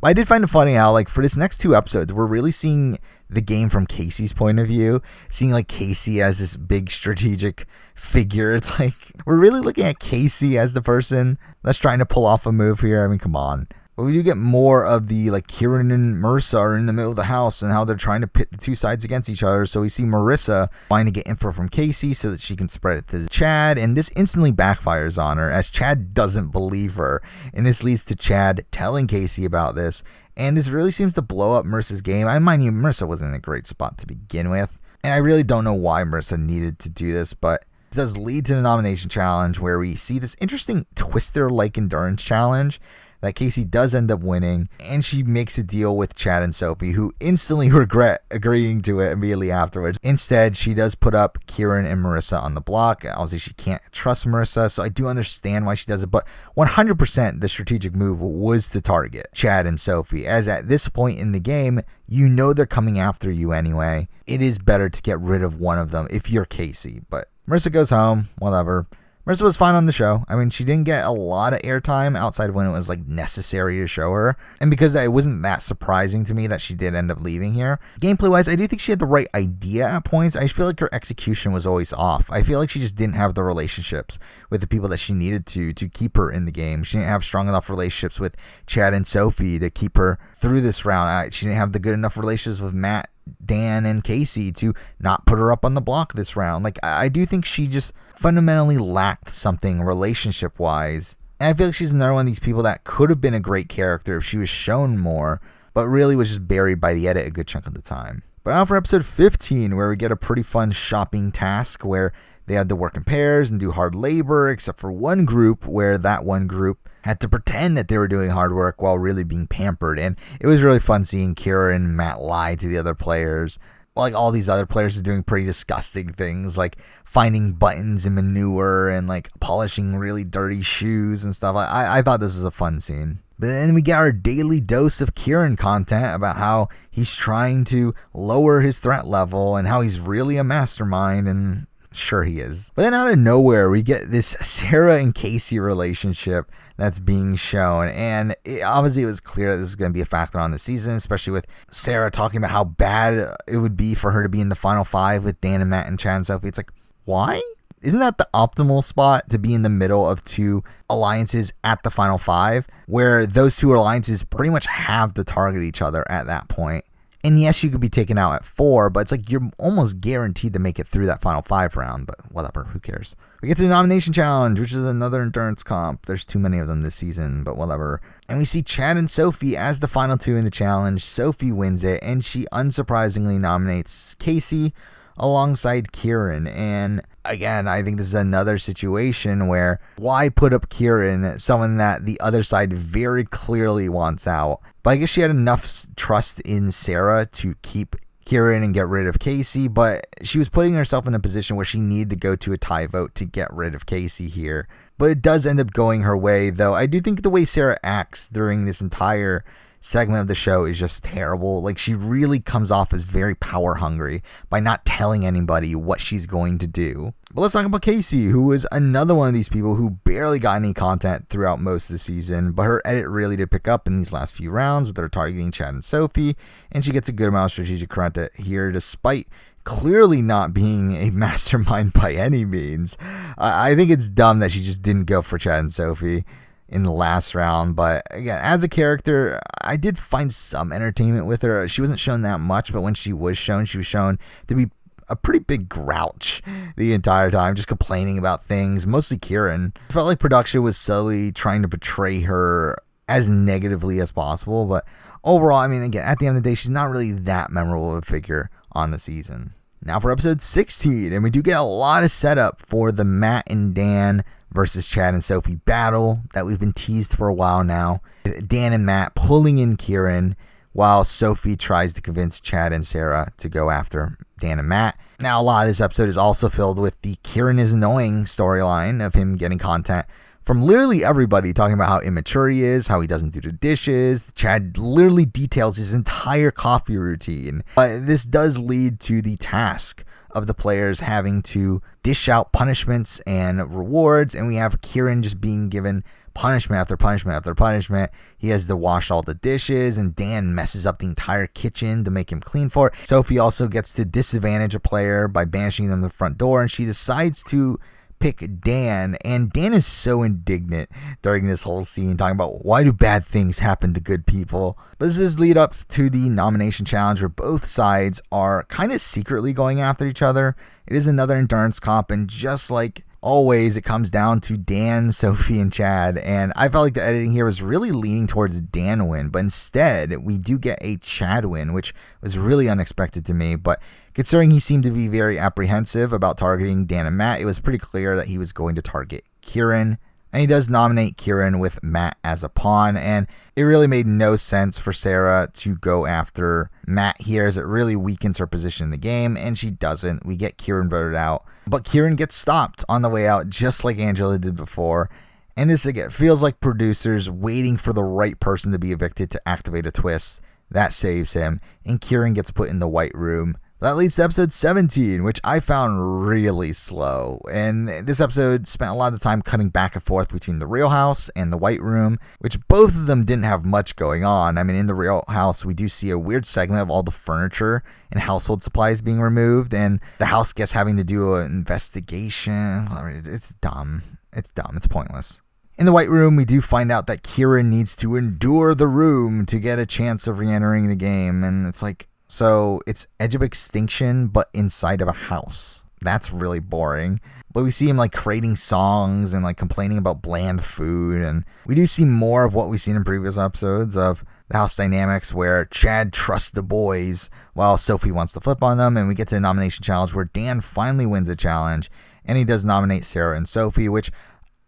But I did find it funny how, like, for this next 2 episodes, we're really seeing the game from Casey's point of view, seeing like Casey as this big strategic figure. It's like we're really looking at Casey as the person that's trying to pull off a move here. I mean, come on. But we do get more of the, like, Kieran and Marissa are in the middle of the house and how they're trying to pit the two sides against each other. So we see Marissa trying to get info from Casey so that she can spread it to Chad, and this instantly backfires on her as Chad doesn't believe her, and this leads to Chad telling Casey about this, and this really seems to blow up Marissa's game. I mind you, Marissa wasn't in a great spot to begin with, and I really don't know why Marissa needed to do this, but it does lead to the nomination challenge where we see this interesting Twister-like endurance challenge that Casey does end up winning, and she makes a deal with Chad and Sophie, who instantly regret agreeing to it immediately afterwards. Instead, she does put up Kieran and Marissa on the block. Obviously, she can't trust Marissa, so I do understand why she does it, but 100% the strategic move was to target Chad and Sophie, as at this point in the game, you know they're coming after you anyway. It is better to get rid of one of them if you're Casey, but Marissa goes home, whatever. Marissa was fine on the show. I mean, she didn't get a lot of airtime outside of when it was like necessary to show her. And because it wasn't that surprising to me that she did end up leaving here. Gameplay wise, I do think she had the right idea at points. I feel like her execution was always off. I feel like she just didn't have the relationships with the people that she needed to keep her in the game. She didn't have strong enough relationships with Chad and Sophie to keep her through this round. She didn't have the good enough relationships with Matt, Dan, and Casey to not put her up on the block this round. Like, I do think she just fundamentally lacked something relationship wise, and I feel like she's another one of these people that could have been a great character if she was shown more, but really was just buried by the edit a good chunk of the time. But now for episode 15, where we get a pretty fun shopping task where they had to work in pairs and do hard labor, except for one group where that one group had to pretend that they were doing hard work while really being pampered. And it was really fun seeing Kieran and Matt lie to the other players. Like, all these other players are doing pretty disgusting things, like finding buttons in manure and like polishing really dirty shoes and stuff. I thought this was a fun scene. But then we get our daily dose of Kieran content about how he's trying to lower his threat level and how he's really a mastermind, and sure he is. But then out of nowhere, we get this Sarah and Casey relationship that's being shown, and obviously it was clear that this was going to be a factor on the season, especially with Sarah talking about how bad it would be for her to be in the final 5 with Dan and Matt and Chad and Sophie. It's like, why? Isn't that the optimal spot to be in the middle of 2 alliances at the final 5, where those 2 alliances pretty much have to target each other at that point? And yes, you could be taken out at 4, but it's like you're almost guaranteed to make it through that final 5 round, but whatever, who cares? We get to the nomination challenge, which is another endurance comp. There's too many of them this season, but whatever. And we see Chad and Sophie as the final 2 in the challenge. Sophie wins it, and she unsurprisingly nominates Casey alongside Kieran. And again, I think this is another situation where why put up Kieran, someone that the other side very clearly wants out? But I guess she had enough trust in Sarah to keep Kieran and get rid of Casey, but she was putting herself in a position where she needed to go to a tie vote to get rid of Casey here. But it does end up going her way, though I do think the way Sarah acts during this entire segment of the show is just terrible. Like, she really comes off as very power hungry by not telling anybody what she's going to do. But let's talk about Casey, who is another one of these people who barely got any content throughout most of the season, but her edit really did pick up in these last few rounds with her targeting Chad and Sophie, and she gets a good amount of strategic credit here despite clearly not being a mastermind by any means. I think it's dumb that she just didn't go for Chad and Sophie in the last round, but again, as a character, I did find some entertainment with her. She wasn't shown that much, but when she was shown to be a pretty big grouch the entire time, just complaining about things, mostly Kieran. It felt like production was subtly trying to portray her as negatively as possible, but overall, I mean, again, at the end of the day, she's not really that memorable of a figure on the season. Now for episode 16, and we do get a lot of setup for the Matt and Dan versus Chad and Sophie battle that we've been teased for a while now. Dan and Matt pulling in Kieran while Sophie tries to convince Chad and Sarah to go after Dan and Matt. Now, a lot of this episode is also filled with the Kieran is annoying storyline of him getting content from literally everybody, talking about how immature he is, how he doesn't do the dishes. Chad literally details his entire coffee routine. But this does lead to the task of the players having to dish out punishments and rewards, and we have Kieran just being given punishment after punishment after punishment. He has to wash all the dishes, and Dan messes up the entire kitchen to make him clean for it. Sophie also gets to disadvantage a player by banishing them to the front door, and she decides to pick Dan, and Dan is so indignant during this whole scene, talking about why do bad things happen to good people. But this is lead up to the nomination challenge where both sides are kind of secretly going after each other. It is another endurance comp, and just like always, it comes down to Dan, Sophie, and Chad, and I felt like the editing here was really leaning towards Dan win, but instead we do get a Chad win, which was really unexpected to me. But considering he seemed to be very apprehensive about targeting Dan and Matt, it was pretty clear that he was going to target Kieran. And he does nominate Kieran with Matt as a pawn, and it really made no sense for Sarah to go after Matt here, as it really weakens her position in the game, and she doesn't. We get Kieran voted out, but Kieran gets stopped on the way out, just like Angela did before. And this again feels like producers waiting for the right person to be evicted to activate a twist that saves him, and Kieran gets put in the white room. That leads to episode 17, which I found really slow. And this episode spent a lot of time cutting back and forth between the real house and the white room, which both of them didn't have much going on. I mean, in the real house, we do see a weird segment of all the furniture and household supplies being removed, and the house guests having to do an investigation. It's dumb. It's pointless. In the white room, we do find out that Kieran needs to endure the room to get a chance of re-entering the game, and it's like, so it's Edge of Extinction, but inside of a house. That's really boring. But we see him like creating songs and like complaining about bland food. And we do see more of what we've seen in previous episodes of the house dynamics, where Chad trusts the boys while Sophie wants to flip on them. And we get to the nomination challenge where Dan finally wins a challenge, and he does nominate Sarah and Sophie, which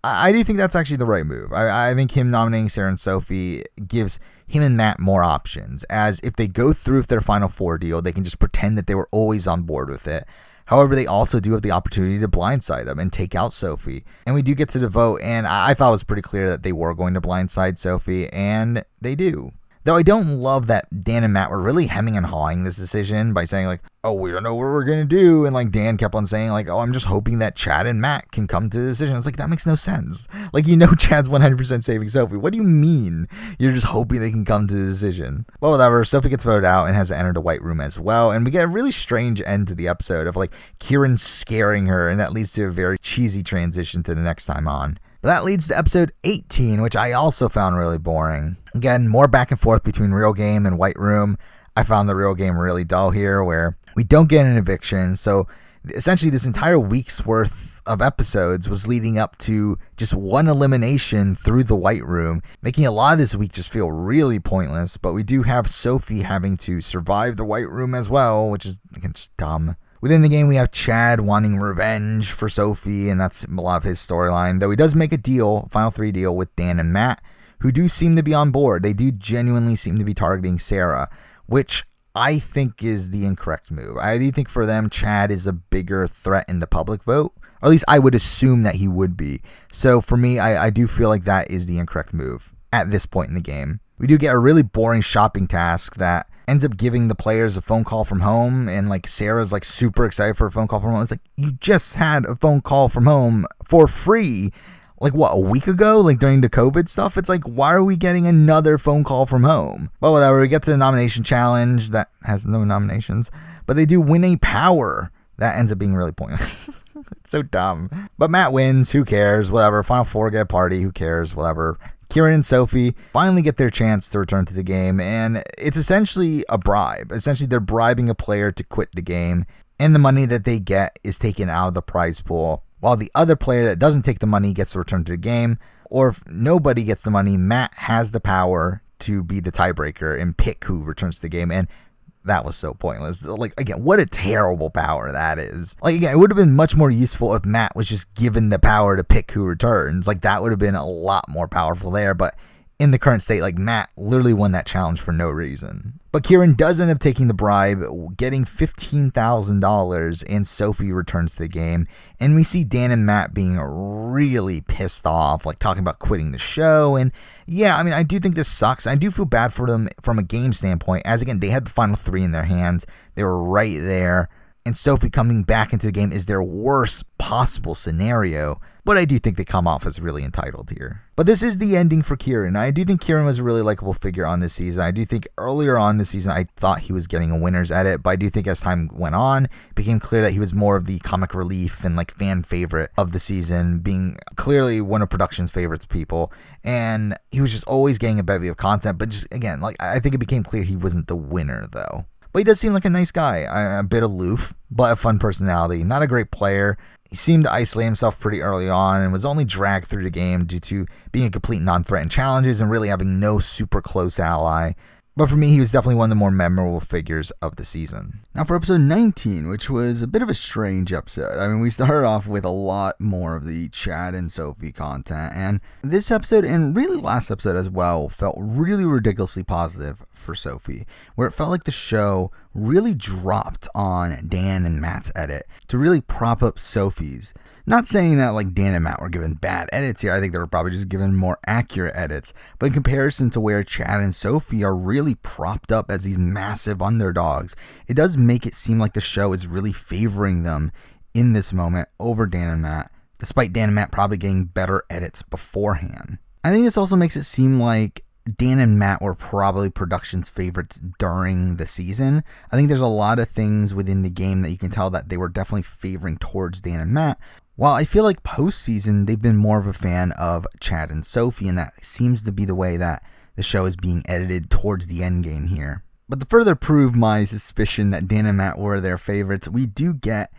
I do think that's actually the right move. I think him nominating Sarah and Sophie gives him and Matt more options, as if they go through with their Final Four deal, they can just pretend that they were always on board with it. However, they also do have the opportunity to blindside them and take out Sophie. And we do get to the vote, and I thought it was pretty clear that they were going to blindside Sophie, and they do. Though I don't love that Dan and Matt were really hemming and hawing this decision by saying like, oh, we don't know what we're going to do. And like Dan kept on saying like, oh, I'm just hoping that Chad and Matt can come to the decision. It's like, that makes no sense. Like, you know, Chad's 100% saving Sophie. What do you mean you're just hoping they can come to the decision? Well, whatever. Sophie gets voted out and has to enter the white room as well. And we get a really strange end to the episode of like Kieran scaring her. And that leads to a very cheesy transition to the next time on. That leads to episode 18, which I also found really boring. Again, more back and forth between real game and white room. I found the real game really dull here, where we don't get an eviction. So essentially this entire week's worth of episodes was leading up to just one elimination through the White Room, making a lot of this week just feel really pointless. But we do have Sophie having to survive the White Room as well, which is, again, just dumb. Within the game, we have Chad wanting revenge for Sophie, and that's a lot of his storyline. Though he does make a deal, Final 3 deal with Dan and Matt, who do seem to be on board. They do genuinely seem to be targeting Sarah, which I think is the incorrect move. I do think for them, Chad is a bigger threat in the public vote. Or at least I would assume that he would be. So for me, I do feel like that is the incorrect move at this point in the game. We do get a really boring shopping task that ends up giving the players a phone call from home, and like Sarah's like super excited for a phone call from home. It's like, you just had a phone call from home for free, like what, a week ago, like during the COVID stuff. It's like, why are we getting another phone call from home? But whatever, we get to the nomination challenge that has no nominations, but they do win a power that ends up being really pointless. It's so dumb. But Matt wins, who cares, whatever. Final 4 get a party, who cares, whatever. Kieran and Sophie finally get their chance to return to the game, and it's essentially a bribe. Essentially, they're bribing a player to quit the game, and the money that they get is taken out of the prize pool, while the other player that doesn't take the money gets to return to the game. Or if nobody gets the money, Matt has the power to be the tiebreaker and pick who returns to the game, and that was so pointless. Like, again, what a terrible power that is. Like, again, it would have been much more useful if Matt was just given the power to pick who returns. Like, that would have been a lot more powerful there. But in the current state, like, Matt literally won that challenge for no reason. But Kieran does end up taking the bribe, getting $15,000, and Sophie returns to the game. And we see Dan and Matt being really pissed off, like talking about quitting the show. And yeah, I mean, I do think this sucks. I do feel bad for them from a game standpoint, as again, they had the final 3 in their hands. They were right there. And Sophie coming back into the game is their worst possible scenario. But I do think they come off as really entitled here. But this is the ending for Kieran. I do think Kieran was a really likable figure on this season. I do think earlier on this season, I thought he was getting a winner's edit. But I do think as time went on, it became clear that he was more of the comic relief and like fan favorite of the season, being clearly one of production's favorites people. And he was just always getting a bevy of content. But just, again, like, I think it became clear he wasn't the winner, though. But he does seem like a nice guy, a bit aloof, but a fun personality. Not a great player. He seemed to isolate himself pretty early on and was only dragged through the game due to being a complete non-threat in challenges and really having no super close ally. But for me, he was definitely one of the more memorable figures of the season. Now for episode 19, which was a bit of a strange episode. I mean, we started off with a lot more of the Chad and Sophie content, and this episode, and really last episode as well, felt really ridiculously positive for Sophie, where it felt like the show really dropped on Dan and Matt's edit to really prop up Sophie's. Not saying that like Dan and Matt were given bad edits here. I think they were probably just given more accurate edits. But in comparison to where Chad and Sophie are really propped up as these massive underdogs, it does make it seem like the show is really favoring them in this moment over Dan and Matt, despite Dan and Matt probably getting better edits beforehand. I think this also makes it seem like Dan and Matt were probably production's favorites during the season. I think there's a lot of things within the game that you can tell that they were definitely favoring towards Dan and Matt. While I feel like post-season, they've been more of a fan of Chad and Sophie, and that seems to be the way that the show is being edited towards the end game here. But to further prove my suspicion that Dan and Matt were their favorites, we do get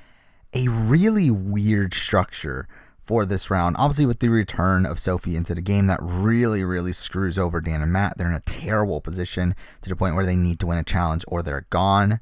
a really weird structure for this round. Obviously, with the return of Sophie into the game, that really screws over Dan and Matt. They're in a terrible position to the point where they need to win a challenge or they're gone.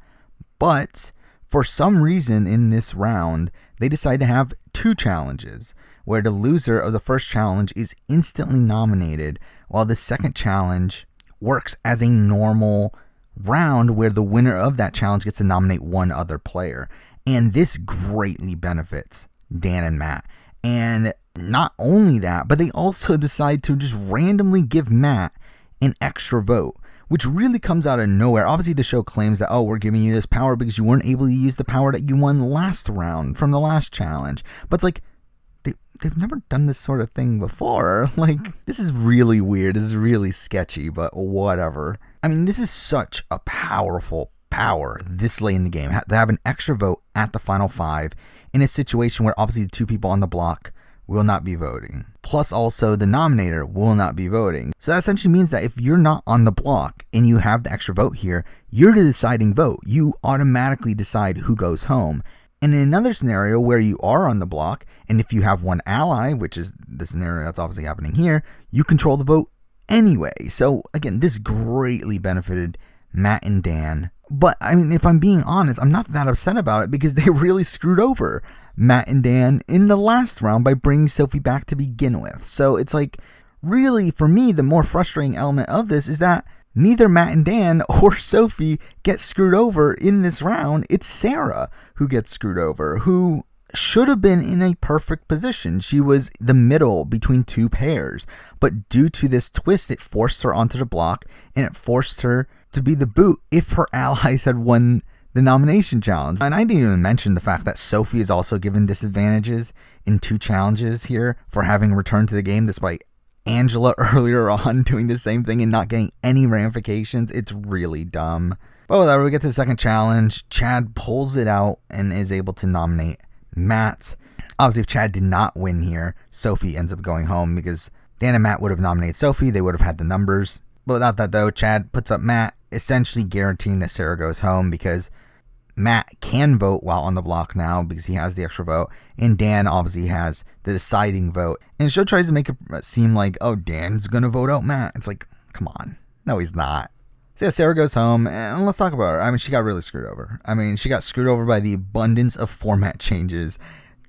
But for some reason in this round, they decide to have 2 challenges, where the loser of the first challenge is instantly nominated, while the second challenge works as a normal round where the winner of that challenge gets to nominate one other player. And this greatly benefits Dan and Matt. And not only that, but they also decide to just randomly give Matt an extra vote, which really comes out of nowhere. Obviously, the show claims that, oh, we're giving you this power because you weren't able to use the power that you won last round from the last challenge. But it's like, they've never done this sort of thing before. Like, this is really weird. This is really sketchy, but whatever. I mean, this is such a powerful power this late in the game. To have an extra vote at the final 5 in a situation where obviously the 2 people on the block will not be voting. Plus also the nominator will not be voting. So that essentially means that if you're not on the block and you have the extra vote here, you're the deciding vote. You automatically decide who goes home. And in another scenario where you are on the block, and if you have one ally, which is the scenario that's obviously happening here, you control the vote anyway. So again, this greatly benefited Matt and Dan. But I mean, if I'm being honest, I'm not that upset about it because they really screwed over Matt and Dan in the last round by bringing Sophie back to begin with. So it's like, really, for me, the more frustrating element of this is that neither Matt and Dan or Sophie get screwed over in this round. It's Sarah who gets screwed over, who should have been in a perfect position. She was the middle between two pairs, but due to this twist, it forced her onto the block and it forced her to be the boot if her allies had won the nomination challenge. And I didn't even mention the fact that Sophie is also given disadvantages in 2 challenges here for having returned to the game despite Angela earlier on doing the same thing and not getting any ramifications. It's really dumb. But whatever, we get to the second challenge. Chad pulls it out and is able to nominate Matt. Obviously, if Chad did not win here, Sophie ends up going home because Dan and Matt would have nominated Sophie. They would have had the numbers. But without that, though, Chad puts up Matt, essentially guaranteeing that Sarah goes home because Matt can vote while on the block now because he has the extra vote, and Dan obviously has the deciding vote. And the show tries to make it seem like, oh, Dan's gonna vote out Matt. It's like, come on. No, he's not. So yeah, Sarah goes home, and let's talk about her. I mean, she got really screwed over. I mean, she got screwed over by the abundance of format changes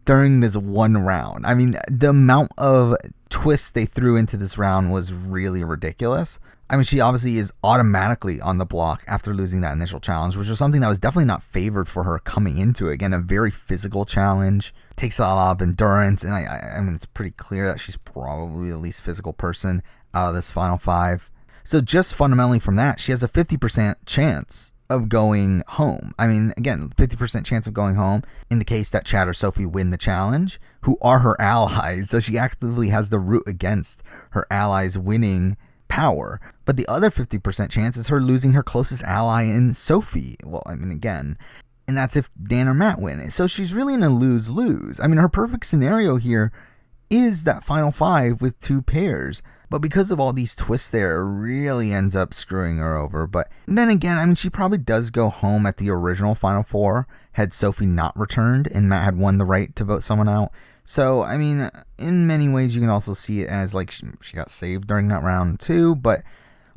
during this one round. I mean, the amount of twists they threw into this round was really ridiculous. I mean, she obviously is automatically on the block after losing that initial challenge, which was something that was definitely not favored for her coming into it. Again, a very physical challenge. Takes a lot of endurance, and I mean, it's pretty clear that she's probably the least physical person out of this final 5. So just fundamentally from that, she has a 50% chance of going home. I mean, again, 50% chance of going home in the case that Chad or Sophie win the challenge, who are her allies. So she actively has the root against her allies winning power. But the other 50% chance is her losing her closest ally in Sophie. Well, I mean, again, and that's if Dan or Matt win it. So she's really in a lose-lose. I mean, her perfect scenario here is that final 5 with 2 pairs. But because of all these twists there, it really ends up screwing her over. But then again, I mean, she probably does go home at the original final 4 had Sophie not returned and Matt had won the right to vote someone out. So, I mean, in many ways, you can also see it as like she got saved during that round too. But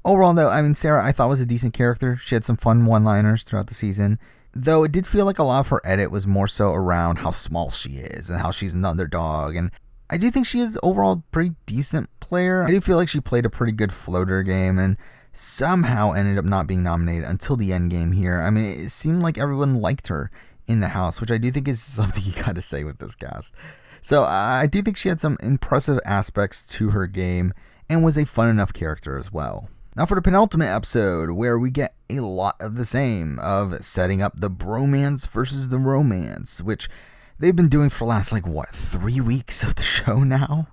overall, though, I mean, Sarah, I thought was a decent character. She had some fun one-liners throughout the season. Though it did feel like a lot of her edit was more so around how small she is and how she's an underdog. And I do think she is overall a pretty decent player. I do feel like she played a pretty good floater game and somehow ended up not being nominated until the end game here. I mean, it seemed like everyone liked her in the house, which I do think is something you gotta say with this cast. So I do think she had some impressive aspects to her game and was a fun enough character as well. Now for the penultimate episode, where we get a lot of the same of setting up the bromance versus the romance, which they've been doing for the last, 3 weeks of the show now?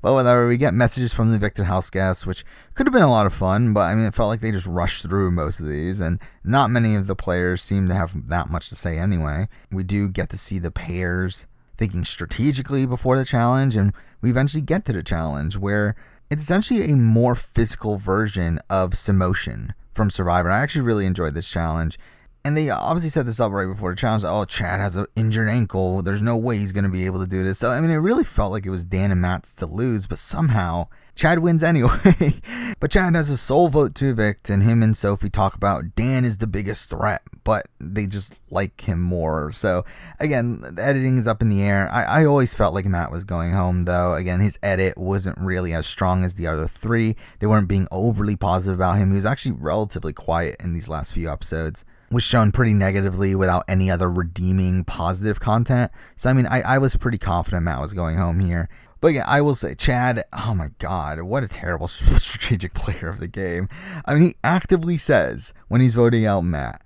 But whatever, we get messages from the evicted house guests, which could have been a lot of fun, but I mean, it felt like they just rushed through most of these, and not many of the players seem to have that much to say anyway. We do get to see the pairs thinking strategically before the challenge, and we eventually get to the challenge, where it's essentially a more physical version of Samotion from Survivor. I actually really enjoyed this challenge. And they obviously set this up right before the challenge. Oh, Chad has an injured ankle. There's no way he's going to be able to do this. So, I mean, it really felt like it was Dan and Matt's to lose. But somehow, Chad wins anyway. But Chad has a sole vote to evict. And him and Sophie talk about Dan is the biggest threat. But they just like him more. So, again, the editing is up in the air. I always felt like Matt was going home, though. Again, his edit wasn't really as strong as the other 3. They weren't being overly positive about him. He was actually relatively quiet in these last few episodes. Was shown pretty negatively without any other redeeming positive content. So, I mean, I was pretty confident Matt was going home here. But yeah, I will say, Chad, oh my God, what a terrible strategic player of the game. I mean, he actively says when he's voting out Matt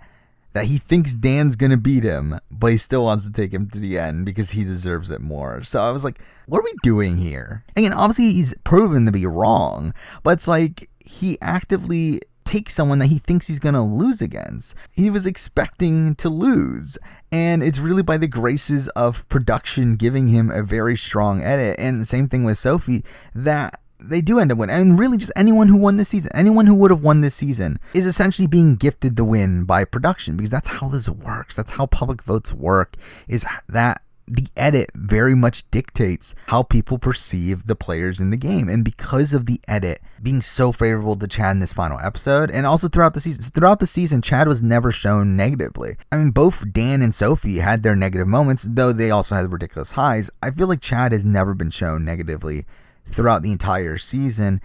that he thinks Dan's going to beat him, but he still wants to take him to the end because he deserves it more. So I was like, what are we doing here? Again, obviously he's proven to be wrong, but it's like he actively take someone that he thinks he's going to lose against. He was expecting to lose. And it's really by the graces of production giving him a very strong edit. And the same thing with Sophie, that they do end up winning. And really just anyone who won this season, anyone who would have won this season is essentially being gifted the win by production, because that's how this works. That's how public votes work, is that the edit very much dictates how people perceive the players in the game. And because of the edit being so favorable to Chad in this final episode, and also throughout the season, Chad was never shown negatively. I mean, both Dan and Sophie had their negative moments, though they also had ridiculous highs. I feel like Chad has never been shown negatively throughout the entire season.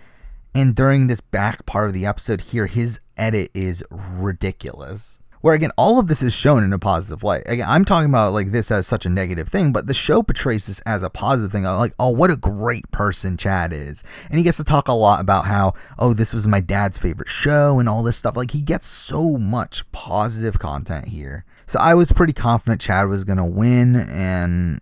And during this back part of the episode here, his edit is ridiculous. Where, again, all of this is shown in a positive light. Again, I'm talking about like this as such a negative thing, but the show portrays this as a positive thing. Like, oh, what a great person Chad is. And he gets to talk a lot about how, oh, this was my dad's favorite show and all this stuff. Like, he gets so much positive content here. So I was pretty confident Chad was going to win, and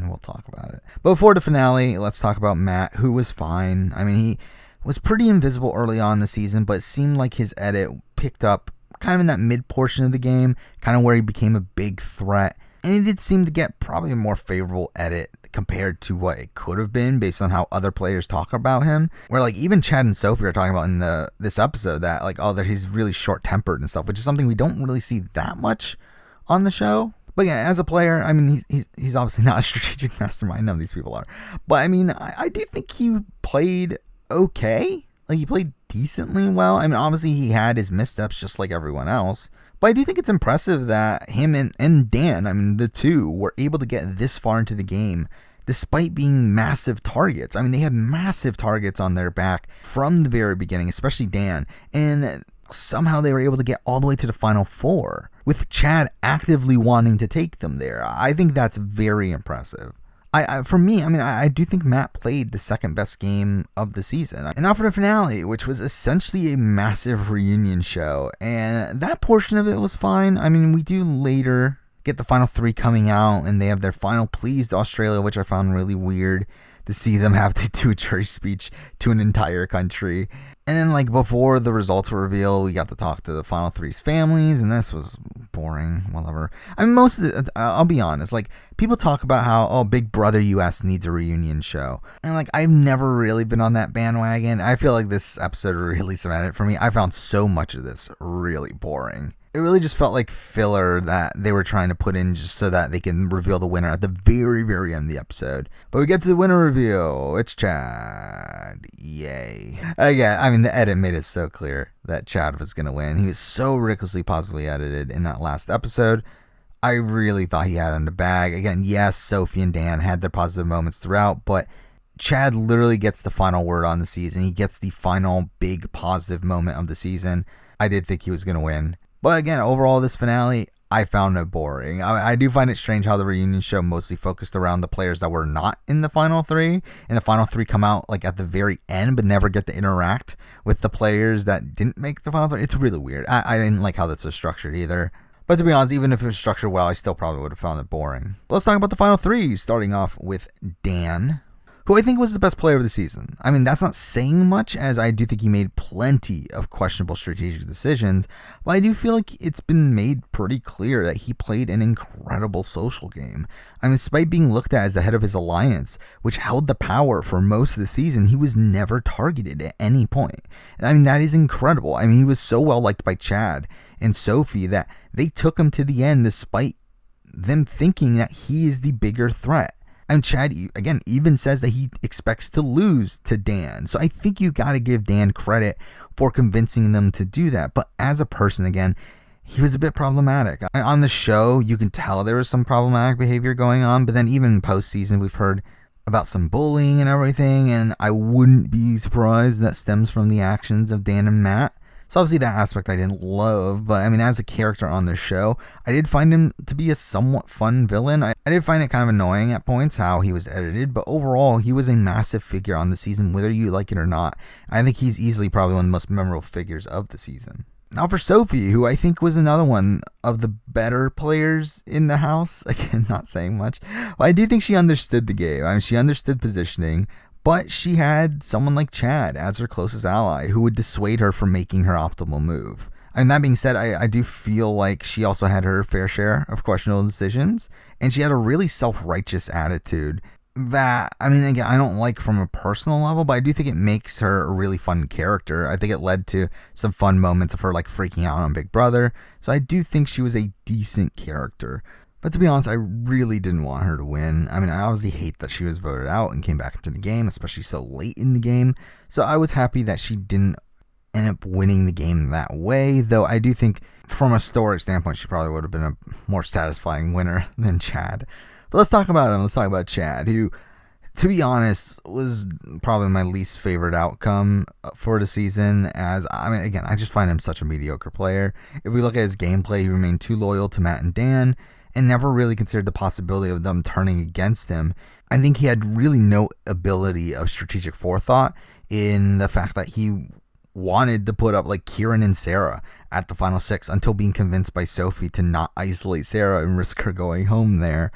we'll talk about it. But before the finale, let's talk about Matt, who was fine. I mean, he was pretty invisible early on in the season, but it seemed like his edit picked up kind of in that mid portion of the game, kind of where he became a big threat. And he did seem to get probably a more favorable edit compared to what it could have been based on how other players talk about him. Where like even Chad and Sophie are talking about in this episode that like, oh, that he's really short-tempered and stuff, which is something we don't really see that much on the show. But yeah, as a player, I mean, he's obviously not a strategic mastermind. None of these people are. But I mean, I do think he played okay. Like, he played decently well. I mean, obviously, he had his missteps just like everyone else. But I do think it's impressive that him and Dan, I mean, the two, were able to get this far into the game despite being massive targets. I mean, they had massive targets on their back from the very beginning, especially Dan. And somehow they were able to get all the way to the final four, with Chad actively wanting to take them there. I think that's very impressive. For me, I do think Matt played the second best game of the season. And now for the finale, which was essentially a massive reunion show. And that portion of it was fine. I mean, we do later get the final three coming out, and they have their final pleas to Australia, which I found really weird to see them have to do a jury speech to an entire country. And then, like, before the results were revealed, we got to talk to the final three's families, and this was boring, whatever. I mean, most of the, I'll be honest, like, people talk about how, oh, Big Brother US needs a reunion show. And, like, I've never really been on that bandwagon. I feel like this episode really cemented it for me. I found so much of this really boring. It really just felt like filler that they were trying to put in just so that they can reveal the winner at the very, very end of the episode. But we get to the winner reveal. It's Chad. Yay. Again, I mean, the edit made it so clear that Chad was going to win. He was so ridiculously positively edited in that last episode. I really thought he had it in the bag. Again, yes, Sophie and Dan had their positive moments throughout, but Chad literally gets the final word on the season. He gets the final big positive moment of the season. I did think he was going to win. But again, overall, this finale, I found it boring. I do find it strange how the reunion show mostly focused around the players that were not in the final three. And the final three come out like at the very end, but never get to interact with the players that didn't make the final three. It's really weird. I didn't like how this was structured either. But to be honest, even if it was structured well, I still probably would have found it boring. But let's talk about the final three, starting off with Dan, who I think was the best player of the season. I mean, that's not saying much, as I do think he made plenty of questionable strategic decisions, but I do feel like it's been made pretty clear that he played an incredible social game. I mean, despite being looked at as the head of his alliance, which held the power for most of the season, he was never targeted at any point. I mean, that is incredible. I mean, he was so well liked by Chad and Sophie that they took him to the end despite them thinking that he is the bigger threat. And Chad, again, even says that he expects to lose to Dan. So I think you got to give Dan credit for convincing them to do that. But as a person, again, he was a bit problematic. On the show, you can tell there was some problematic behavior going on. But then even postseason, we've heard about some bullying and everything. And I wouldn't be surprised that stems from the actions of Dan and Matt. So obviously that aspect I didn't love, but I mean, as a character on the show, I did find him to be a somewhat fun villain. I did find it kind of annoying at points how he was edited, but overall, he was a massive figure on the season, whether you like it or not. I think he's easily probably one of the most memorable figures of the season. Now for Sophie, who I think was another one of the better players in the house. Again, not saying much. Well, I do think she understood the game. I mean, she understood positioning. But she had someone like Chad as her closest ally who would dissuade her from making her optimal move. And that being said, I do feel like she also had her fair share of questionable decisions, and she had a really self-righteous attitude that, I mean, again, I don't like from a personal level, but I do think it makes her a really fun character. I think it led to some fun moments of her like freaking out on Big Brother, so I do think she was a decent character. But to be honest, I really didn't want her to win. I mean, I obviously hate that she was voted out and came back into the game, especially so late in the game, so I was happy that she didn't end up winning the game that way, though I do think from a story standpoint she probably would have been a more satisfying winner than Chad. But let's talk about him. Let's talk about Chad, who, to be honest, was probably my least favorite outcome for the season, as, I mean, again, I just find him such a mediocre player. If we look at his gameplay, he remained too loyal to Matt and Dan and never really considered the possibility of them turning against him. I think he had really no ability of strategic forethought in the fact that he wanted to put up like Kieran and Sarah at the final 6 until being convinced by Sophie to not isolate Sarah and risk her going home there.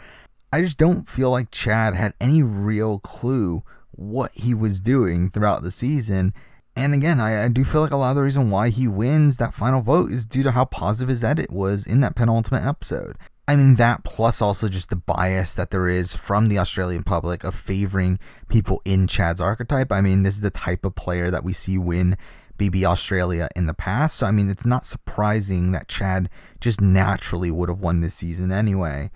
I just don't feel like Chad had any real clue what he was doing throughout the season. And again, I do feel like a lot of the reason why he wins that final vote is due to how positive his edit was in that penultimate episode. I mean, that plus also just the bias that there is from the Australian public of favoring people in Chad's archetype. I mean, this is the type of player that we see win BB Australia in the past. So, I mean, it's not surprising that Chad just naturally would have won this season anyway.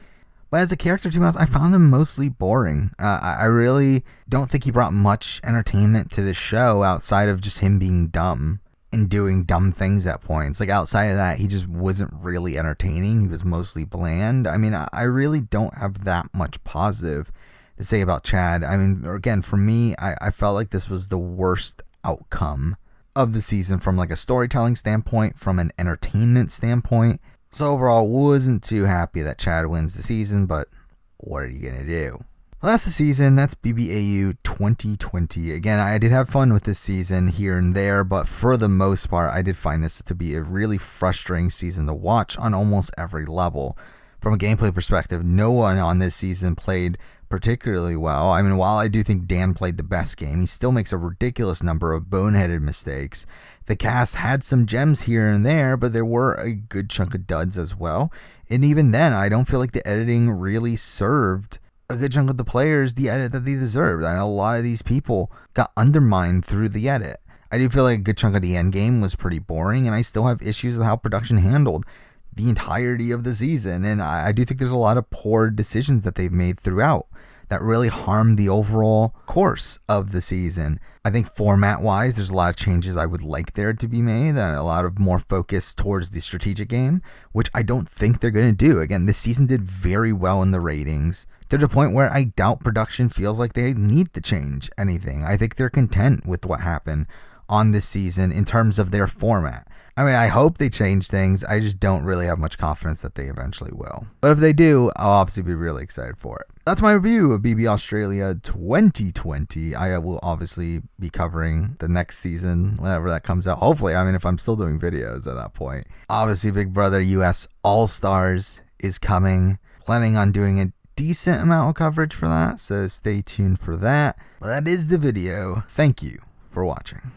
But as a character, to be honest, I found him mostly boring. I really don't think he brought much entertainment to the show outside of just him being dumb and doing dumb things at points. Like, outside of that, he just wasn't really entertaining. He was mostly bland. I mean, I really don't have that much positive to say about Chad. I mean, again, for me, I felt like this was the worst outcome of the season from like a storytelling standpoint, from an entertainment standpoint. So overall, wasn't too happy that Chad wins the season, but what are you going to do? Well, that's the season. That's BBAU 2020. Again, I did have fun with this season here and there, but for the most part, I did find this to be a really frustrating season to watch on almost every level. From a gameplay perspective, no one on this season played particularly well. I mean, while I do think Dan played the best game, he still makes a ridiculous number of boneheaded mistakes. The cast had some gems here and there, but there were a good chunk of duds as well. And even then, I don't feel like the editing really served a good chunk of the players the edit that they deserved. A lot of these people got undermined through the edit. I do feel like a good chunk of the end game was pretty boring, and I still have issues with how production handled the entirety of the season. And I do think there's a lot of poor decisions that they've made throughout that really harmed the overall course of the season. I think format-wise, there's a lot of changes I would like there to be made, a lot of more focus towards the strategic game, which I don't think they're going to do. Again, this season did very well in the ratings, to the point where I doubt production feels like they need to change anything. I think they're content with what happened on this season in terms of their format. I mean, I hope they change things. I just don't really have much confidence that they eventually will. But if they do, I'll obviously be really excited for it. That's my review of BB Australia 2020. I will obviously be covering the next season whenever that comes out. Hopefully, I mean, if I'm still doing videos at that point. Obviously, Big Brother US All-Stars is coming. Planning on doing a decent amount of coverage for that, so stay tuned for that. But that is the video. Thank you for watching.